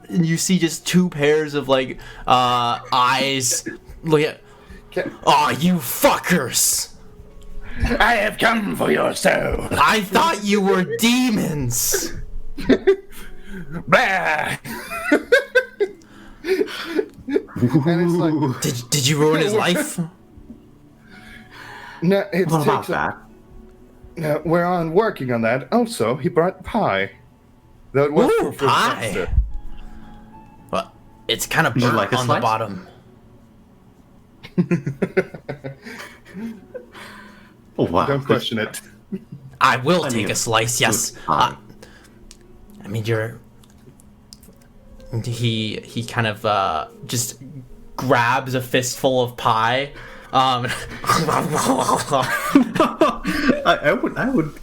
and you see just two pairs of like eyes. Look at, you fuckers! I have come for your soul. I thought you were demons. Blah. And it's like, Did you ruin his life? No, it What about takes that? No, we're working on that. Also, he brought pie. That was Ooh, pie. Well, it's kind of Would you burnt like a on the slice? bottom. Oh wow! Don't question it. I will Plenty take a of slice. Yes. good pie. I mean, he kind of just grabs a fistful of pie. I would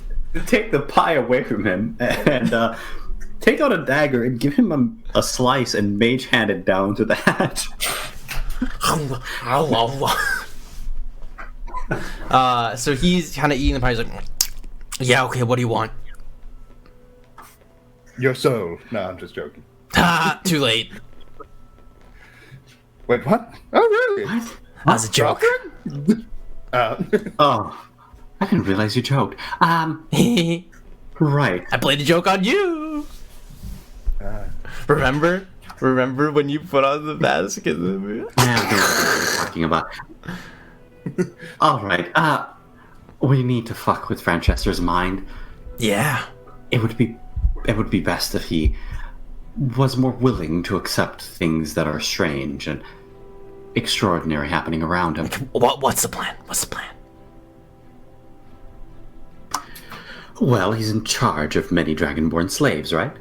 take the pie away from him and take out a dagger and give him a slice and mage hand it down to the hatch. So he's kind of eating the pie. He's like, yeah, okay, what do you want? Your soul. No, I'm just joking. Too late. Wait, what? Oh, really? What? That was a joke. Oh, I didn't realize you joked. I Right. played a joke on you. Remember when you put on the mask in the movie? Now I don't know what you're talking about. All right. We need to fuck with Francesca's mind. Yeah. It would be best if he was more willing to accept things that are strange and extraordinary happening around him. What's the plan? Well, he's in charge of many dragonborn slaves, right?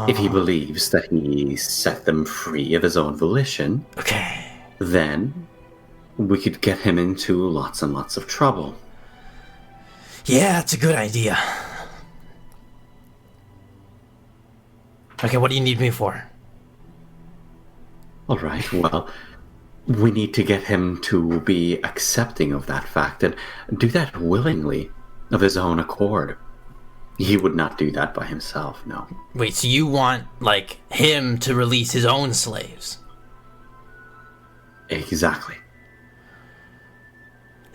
If he believes that he set them free of his own volition, Okay. then we could get him into lots and lots of trouble. Yeah, it's a good idea. Okay, what do you need me for? All right, well, we need to get him to be accepting of that fact and do that willingly, of his own accord. He would not do that by himself, no. Wait, so you want, like, him to release his own slaves? Exactly.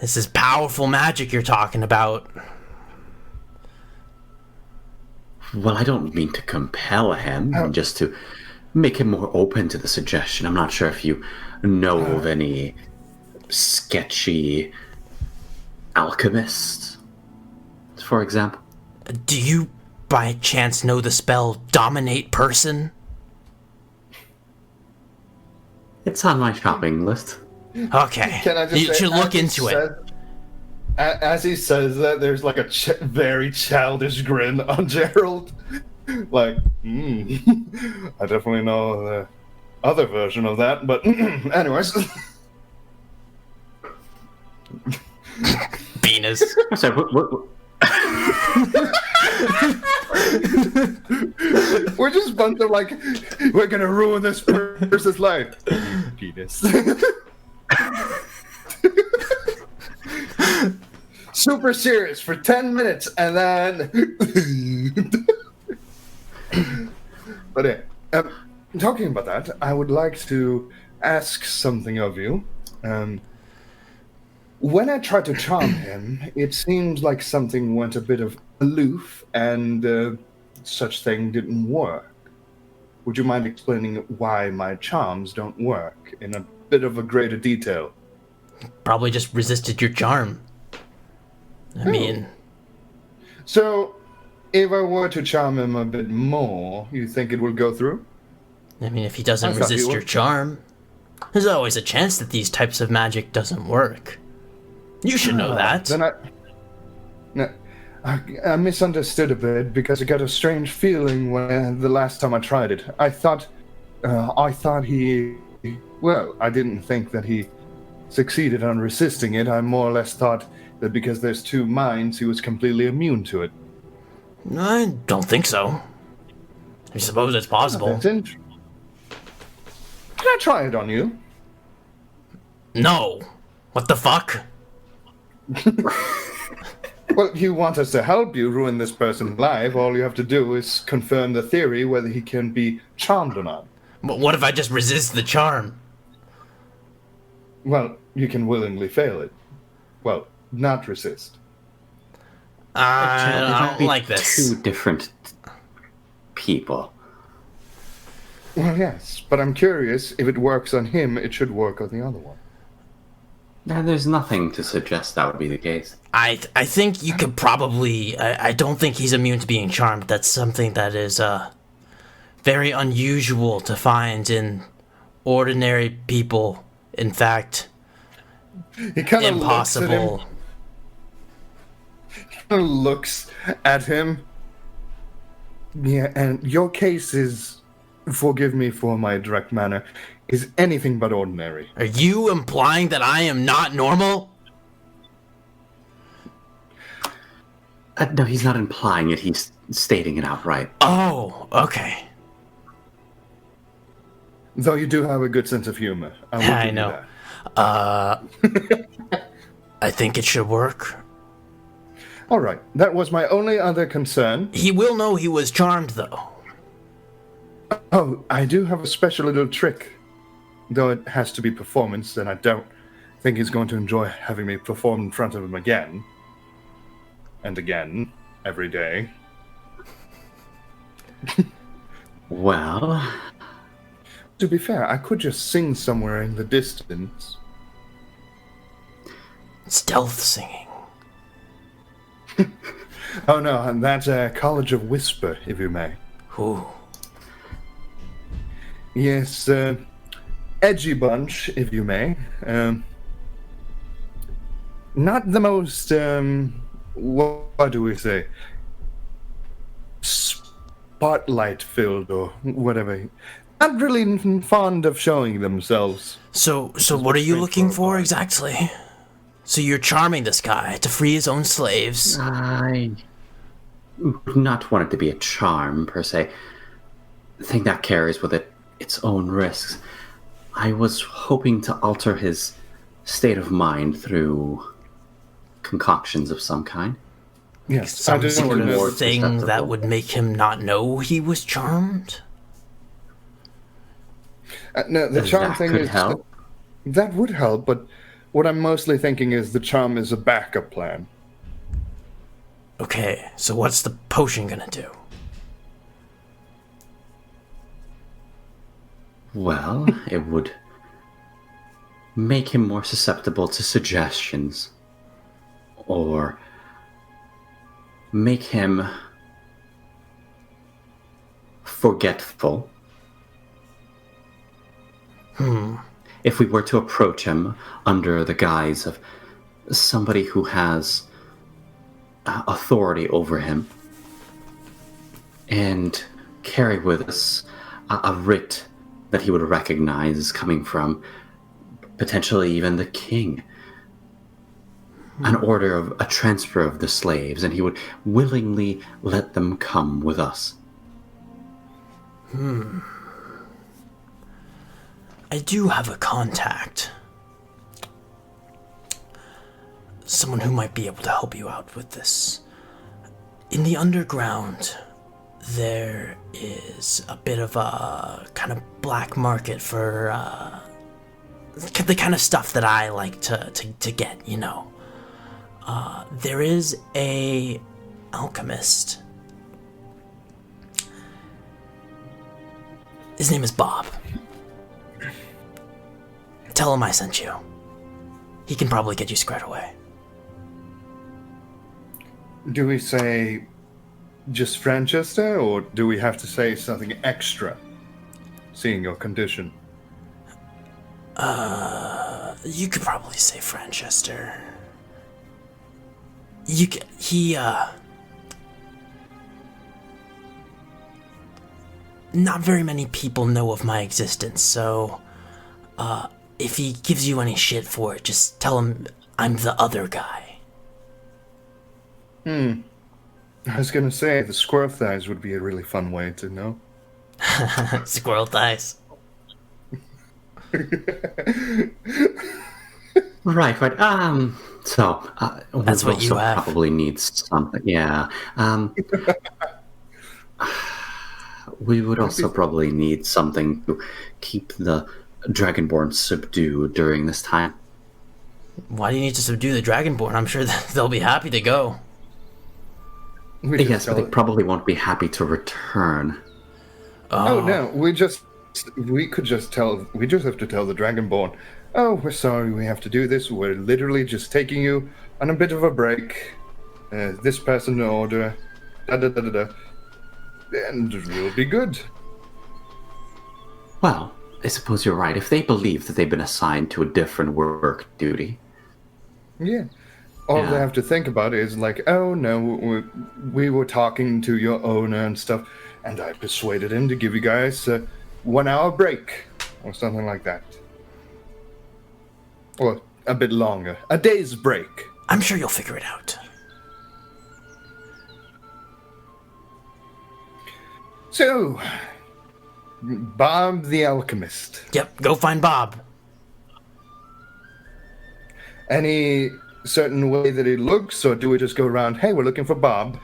This is powerful magic you're talking about. Well, I don't mean to compel him, just to make him more open to the suggestion. I'm not sure if you know of any sketchy alchemists, for example. Do you, by chance, know the spell Dominate Person? It's on my shopping list. Okay. Can I just You say, should look as he into it. As he says that, there's like a very childish grin on Gerald. Like, I definitely know the other version of that, but anyways. Penis. Sorry, what? We're just a bunch of like, we're gonna ruin this person's life. Penis. Super serious for 10 minutes and then. But yeah, talking about that, I would like to ask something of you. When I tried to charm him, it seems like something went a bit of aloof and such thing didn't work. Would you mind explaining why my charms don't work in a bit of a greater detail? Probably just resisted your charm. I mean... So, if I were to charm him a bit more, you think it will go through? I mean, if he doesn't I thought he resist your would. charm, there's always a chance that these types of magic doesn't work. You should know that. Then I misunderstood a bit because I got a strange feeling when the last time I tried it. I thought he... Well, I didn't think that he succeeded on resisting it. I more or less thought that because there's two minds, he was completely immune to it. I don't think so. I suppose it's possible. Can I try it on you? No. What the fuck? Well, you want us to help you ruin this person's life. All you have to do is confirm the theory whether he can be charmed or not. But what if I just resist the charm? Well, you can willingly fail it. Well, not resist. I That'd be don't like this. Two different people. Well, yes, but I'm curious, if it works on him, it should work on the other one. And there's nothing to suggest that would be the case. I think you could probably... I don't think he's immune to being charmed. That's something that is very unusual to find in ordinary people. In fact, He kind of impossible. looks at him. Yeah, and your case is, forgive me for my direct manner, is anything but ordinary. Are you implying that I am not normal? No, he's not implying it. He's stating it outright. Oh, okay. Though you do have a good sense of humor. I will give I you know. that. I think it should work. All right, that was my only other concern. He will know he was charmed, though. Oh, I do have a special little trick. Though it has to be performance, and I don't think he's going to enjoy having me perform in front of him again. And again, every day. Well, To be fair, I could just sing somewhere in the distance. Stealth singing. Oh no, and that's a College of Whisper, if you may. Ooh. Yes, edgy bunch, if you may. Not the most, what do we say? Spotlight-filled or whatever. Not really fond of showing themselves. So what are you looking for exactly? So you're charming this guy to free his own slaves. I would not want it to be a charm, per se. The thing that carries with it its own risks. I was hoping to alter his state of mind through concoctions of some kind. Yes, I Some don't sort remember. of thing that would make him not know he was charmed? No, the charm That thing could is help. that would help, but what I'm mostly thinking is the charm is a backup plan. Okay, so what's the potion gonna do? Well, it would make him more susceptible to suggestions, or make him forgetful. If we were to approach him under the guise of somebody who has authority over him and carry with us a writ that he would recognize as coming from potentially even the king, an order of a transfer of the slaves, and he would willingly let them come with us. I do have a contact. Someone who might be able to help you out with this. In the underground, there is a bit of a kind of black market for the kind of stuff that I like to get, you know. There is a alchemist. His name is Bob. Tell him I sent you. He can probably get you squared away. Do we say just Francesca, or do we have to say something extra, seeing your condition? You could probably say Francesca. Not very many people know of my existence, so, if he gives you any shit for it, just tell him I'm the other guy. I was gonna say, the squirrel thighs would be a really fun way to know. Squirrel thighs. Right. So That's we what you also have. probably need something. Yeah. We would also probably need something to keep the Dragonborn subdued during this time. Why do you need to subdue the Dragonborn? I'm sure that they'll be happy to go. We just Yes, but tell they it- probably won't be happy to return. Oh no, we just have to tell the Dragonborn, oh, we're sorry we have to do this, we're literally just taking you on a bit of a break. This person order, da-da-da-da-da, and we'll be good. Well, I suppose you're right. If they believe that they've been assigned to a different work duty. Yeah. All Yeah. they have to think about is like, oh no, we were talking to your owner and stuff, and I persuaded him to give you guys a 1 hour break, or something like that. Or a bit longer. A day's break. I'm sure you'll figure it out. So, Bob the Alchemist. Yep, go find Bob. Any certain way that he looks, or do we just go around, hey, we're looking for Bob?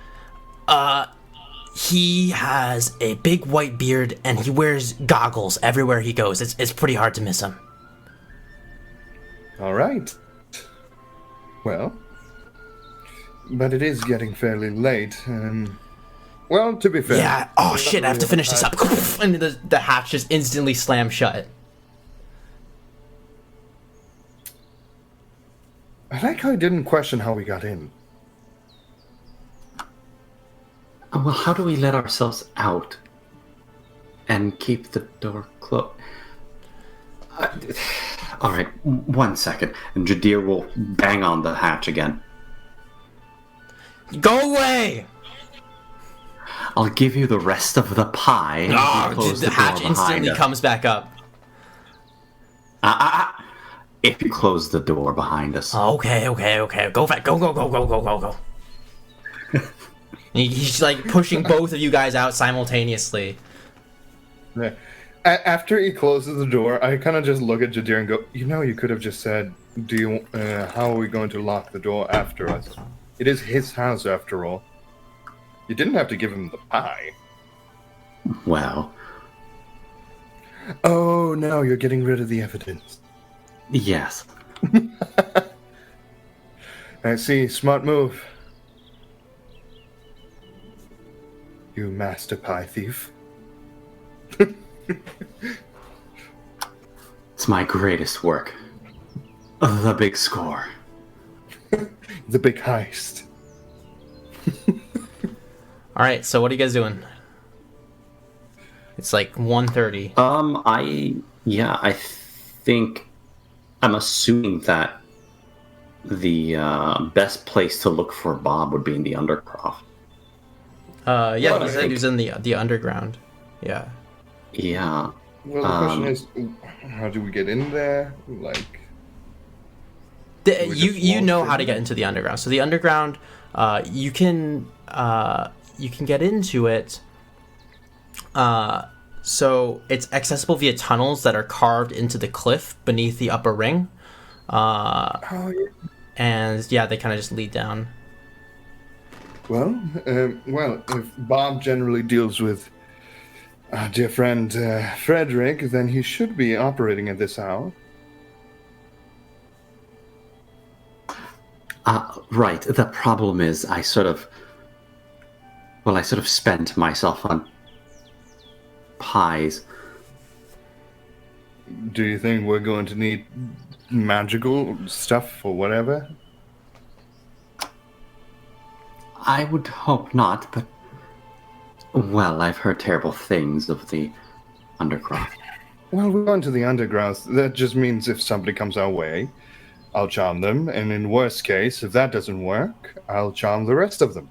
He has a big white beard and he wears goggles everywhere he goes. It's pretty hard to miss him. All right. Well, but it is getting fairly late, and well, to be fair. Yeah. Oh shit! I have to finish this up. And the hatch just instantly slams shut. I like how he didn't question how we got in. Well, how do we let ourselves out and keep the door closed? All right, 1 second, and Jadir will bang on the hatch again. Go away! I'll give you the rest of the pie. if you Oh, close the door hatch behind instantly us. comes back up. If you close the door behind us. Okay. Go back. Go. He's like pushing both of you guys out simultaneously. Yeah. After he closes the door, I kind of just look at Jadir and go, you could have just said, how are we going to lock the door after us? It is his house after all. You didn't have to give him the pie. Well, Oh, no, you're getting rid of the evidence. yes. I see, smart move. You master pie thief. It's my greatest work. The big score. The big heist. All right, so what are you guys doing? It's like 1:30. I think I'm assuming that the best place to look for Bob would be in the Undercroft. Yeah, Well, he said he was in the underground. Yeah. Yeah. Well, the question is, how do we get in there? Like, we just You walk know in? how to get into the underground. So the underground, you can get into it. So it's accessible via tunnels that are carved into the cliff beneath the upper ring. Oh, yeah. And yeah, they kind of just lead down. Well, if Bob generally deals with our dear friend Frederick, then he should be operating at this hour. Right. The problem is I sort of spent myself on pies. Do you think we're going to need magical stuff or whatever? I would hope not, but... Well, I've heard terrible things of the Undercroft. Well, we're going to the underground. That just means if somebody comes our way, I'll charm them, and in worst case, if that doesn't work, I'll charm the rest of them.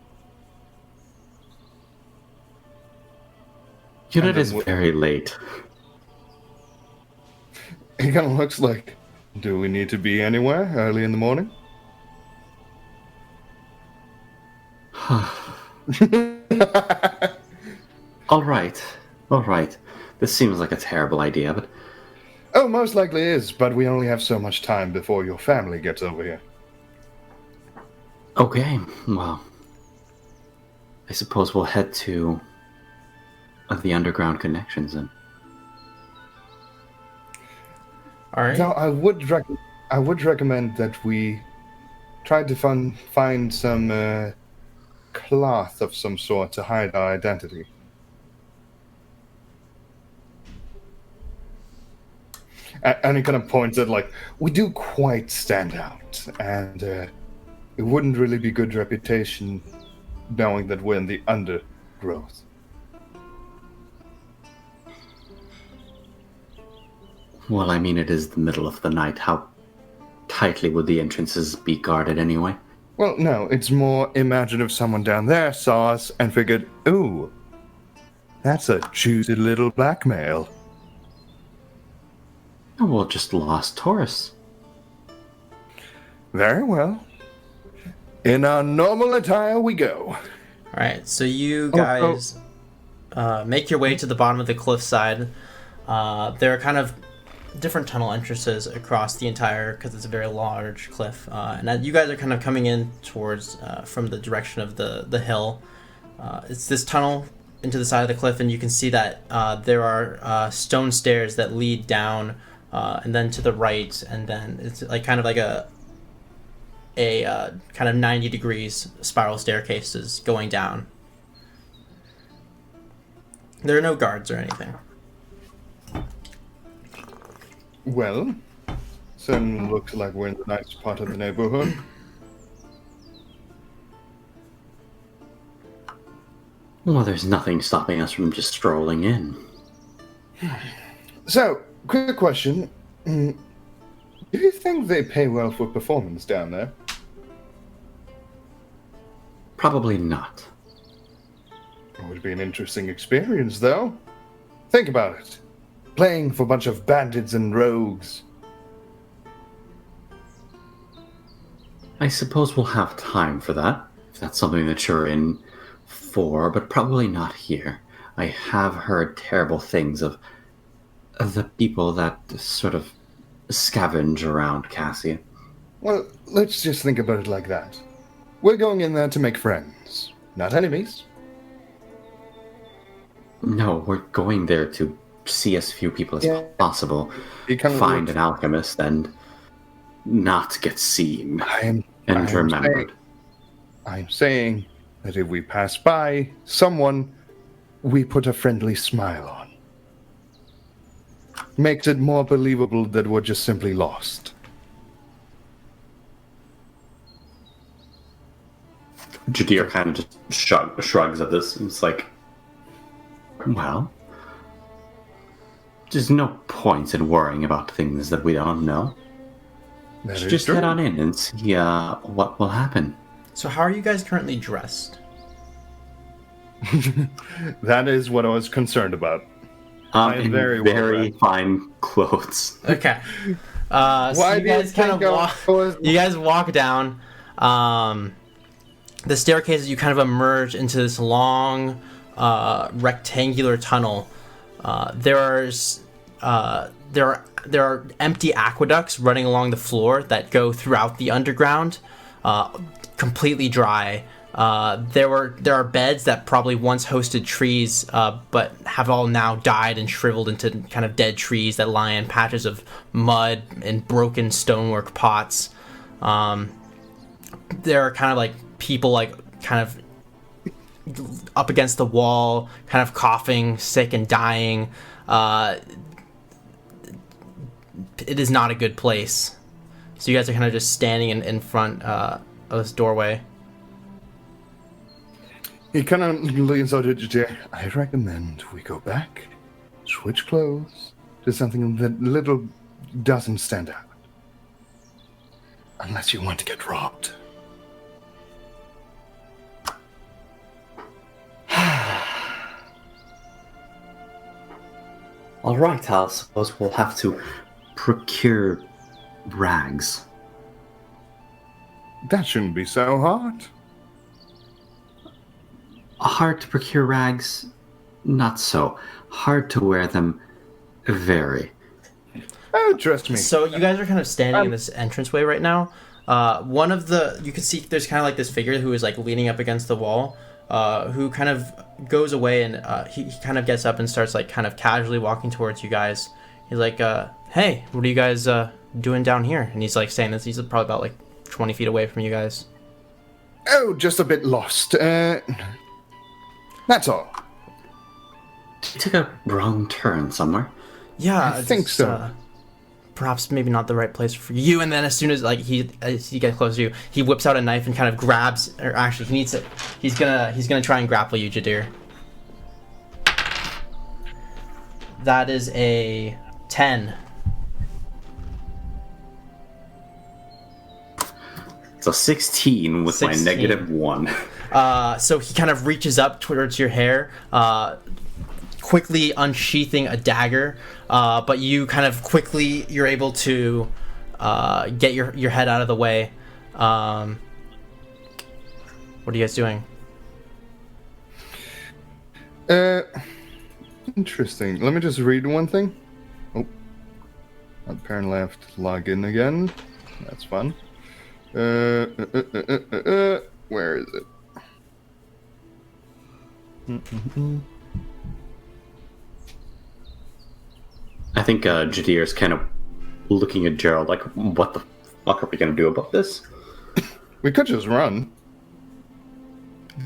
You know, And it is then very late. It kind of looks like, do we need to be anywhere early in the morning? All right. This seems like a terrible idea, but Oh, most likely is, but we only have so much time before your family gets over here. okay. Well, I suppose we'll head to the underground connections then. All right. Now, I would recommend that we try to find some cloth of some sort to hide our identity. And he kind of points at, like, we do quite stand out, and it wouldn't really be good reputation knowing that we're in the undergrowth. Well, I mean, it is the middle of the night. How tightly would the entrances be guarded anyway? Well, no, it's more imagine if someone down there saw us and figured, ooh, that's a juicy little blackmail. Oh, well, just lost tourists. Very well. In our normal attire we go. All right. So you guys make your way to the bottom of the cliffside. There are kind of different tunnel entrances across the entire, because it's a very large cliff. And you guys are kind of coming in towards from the direction of the hill. It's this tunnel into the side of the cliff, and you can see that there are stone stairs that lead down, and then to the right, and then it's like kind of like a kind of 90 degrees spiral staircases going down. There are no guards or anything. Well, certainly looks like we're in the nice part of the neighborhood. Well, there's nothing stopping us from just strolling in. So, quick question. Do you think they pay well for performance down there? Probably not. It would be an interesting experience, though. Think about it. Playing for a bunch of bandits and rogues. I suppose we'll have time for that, if that's something that you're in for, but probably not here. I have heard terrible things of The people that sort of scavenge around Cassia. Well, let's just think about it like that. We're going in there to make friends, not enemies. No, we're going there to see as few people as possible, find an alchemist, and not get seen and remembered. I'm saying that if we pass by someone, we put a friendly smile on. Makes it more believable that we're just simply lost. Jadir kind of just shrugs at this. It's like, well, there's no point in worrying about things that we don't know. Just head on in and see what will happen. So how are you guys currently dressed? That is what I was concerned about. In very fine clothes. Okay. So you guys kind of walk down the staircase. You kind of emerge into this long rectangular tunnel. There are empty aqueducts running along the floor that go throughout the underground, completely dry. There are beds that probably once hosted trees, but have all now died and shriveled into kind of dead trees that lie in patches of mud and broken stonework pots. There are kind of like people like kind of up against the wall, kind of coughing, sick and dying. It is not a good place. So you guys are kind of just standing in front of this doorway. He kind of leans out at you. I recommend we go back, switch clothes to something that little doesn't stand out. Unless you want to get robbed. All right, I suppose we'll have to procure rags. That shouldn't be so hard. Hard to procure rags? Not so. Hard to wear them? Very. Oh, trust me. So you guys are kind of standing in this entranceway right now. You can see there's kind of like this figure who is like leaning up against the wall, who kind of goes away and he kind of gets up and starts like kind of casually walking towards you guys. He's like, hey, what are you guys doing down here? And he's like saying this. He's probably about like 20 feet away from you guys. Oh, just a bit lost. That's all. You took a wrong turn somewhere. Yeah, I think so. Perhaps maybe not the right place for you. And then as soon as like he gets close to you, he whips out a knife and kind of grabs. Or actually, he's gonna try and grapple you, Jadir. That is a 10. It's a 16 with 16. My -1. So he kind of reaches up towards your hair, quickly unsheathing a dagger, but you kind of you're able to get your head out of the way. What are you guys doing? Interesting. Let me just read one thing. Oh, apparently I have to log in again. That's fun. Where is it? I think Jadir's kind of looking at Gerald like, what the fuck are we going to do about this? We could just run.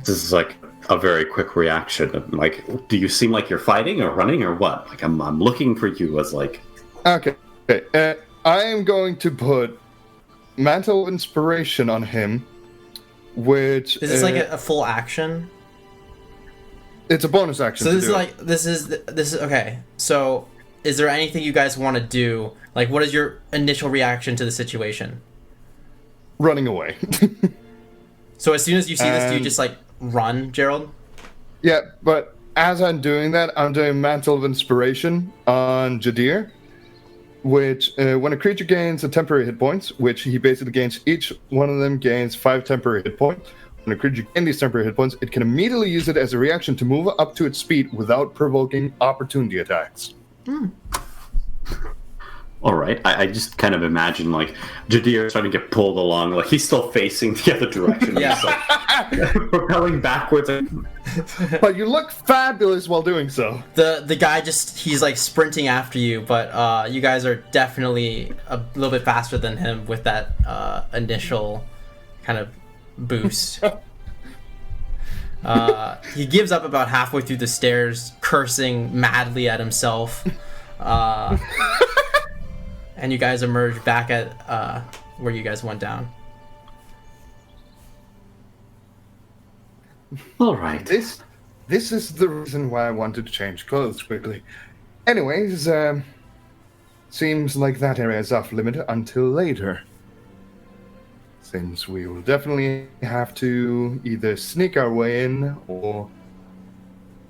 This is like a very quick reaction. Like, do you seem like you're fighting or running or what? Like, I'm looking for you as like... Okay. I am going to put Mantle of Inspiration on him, which... Is this like a full action? It's a bonus action. So this is okay. So is there anything you guys want to do? Like, what is your initial reaction to the situation? Running away. So as soon as you see this, do you just like run, Gerald? Yeah, but as I'm doing that, I'm doing Mantle of Inspiration on Jadir, which when a creature gains a temporary hit points, which he basically gains, each one of them gains 5 temporary hit points. When a creature gains these temporary hit points, it can immediately use it as a reaction to move up to its speed without provoking opportunity attacks. All right. I just kind of imagine like Jadir starting to get pulled along, like he's still facing the other direction. Yeah. He's like propelling backwards. But you look fabulous while doing so. The guy he's like sprinting after you, but you guys are definitely a little bit faster than him with that initial kind of boost. He gives up about halfway through the stairs, cursing madly at himself. And you guys emerge back at where you guys went down. All right. This is the reason why I wanted to change clothes quickly. Anyways, seems like that area is off limit until later. Seems we will definitely have to either sneak our way in or...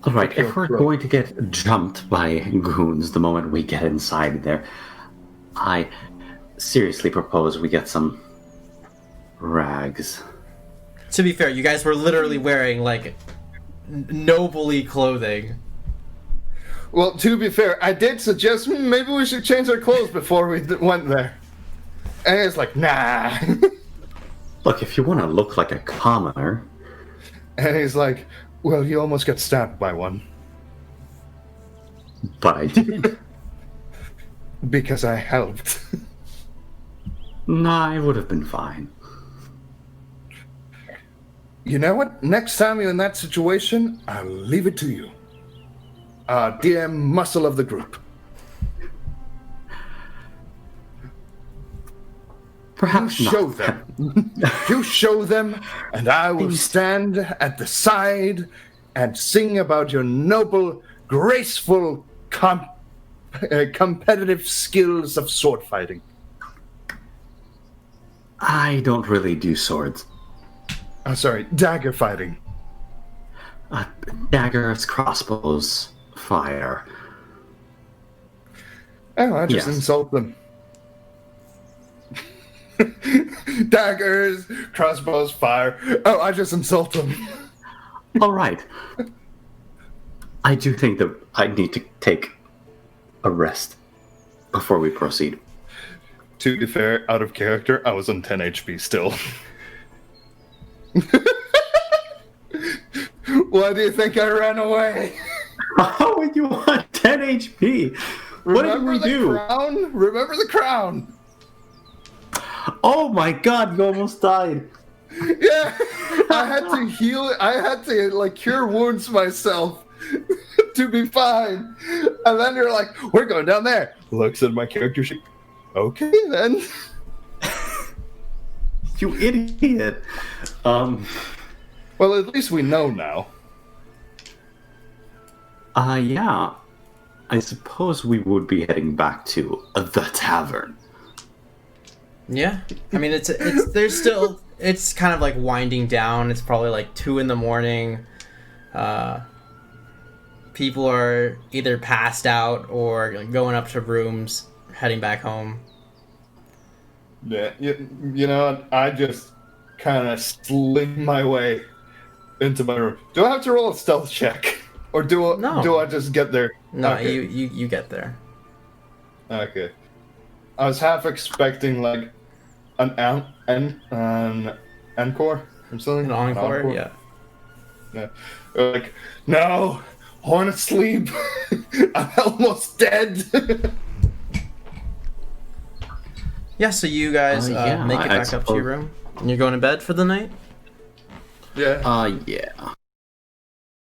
All right, if we're going to get jumped by goons the moment we get inside there, I seriously propose we get some rags. To be fair, you guys were literally wearing like nobly clothing. Well, to be fair, I did suggest maybe we should change our clothes before we went there. And it's like, nah. Look, if you want to look like a commoner... And he's like, well, you almost got stabbed by one. But I didn't. Because I helped. Nah, I would have been fine. You know what? Next time you're in that situation, I'll leave it to you. DM muscle of the group. Perhaps You not. show them. You show them, and I will stand at the side and sing about your noble, graceful, competitive skills of sword fighting. I don't really do swords. Sorry, dagger fighting. Daggers, crossbows, fire. Oh, I just Yes. insult them. Daggers, crossbows, fire. Oh, I just insult them. All right. I do think that I need to take a rest before we proceed. To be fair, out of character, I was on 10 HP still. Why do you think I ran away? How are you on 10 HP? What did we do? Crown? Remember the crown? Oh my god, you almost died. Yeah, I had to heal. I had to like cure wounds myself to be fine. And then you're like, "We're going down there." Looks at my character sheet. Okay, then. You idiot. Well, at least we know now. Yeah. I suppose we would be heading back to the tavern. Yeah, I mean there's still it's kind of like winding down. It's probably like 2 a.m. People are either passed out or going up to rooms, heading back home. Yeah, you know what? I just kind of slink my way into my room. Do I have to roll a stealth check, or do I just get there? No, Okay. you get there. Okay. I was half expecting like an encore or something. An encore, yeah. Yeah. Like, no, I want to sleep. I'm almost dead. Yeah, so you guys Yeah, make it I back up to your room, and you're going to bed for the night. Yeah. Yeah.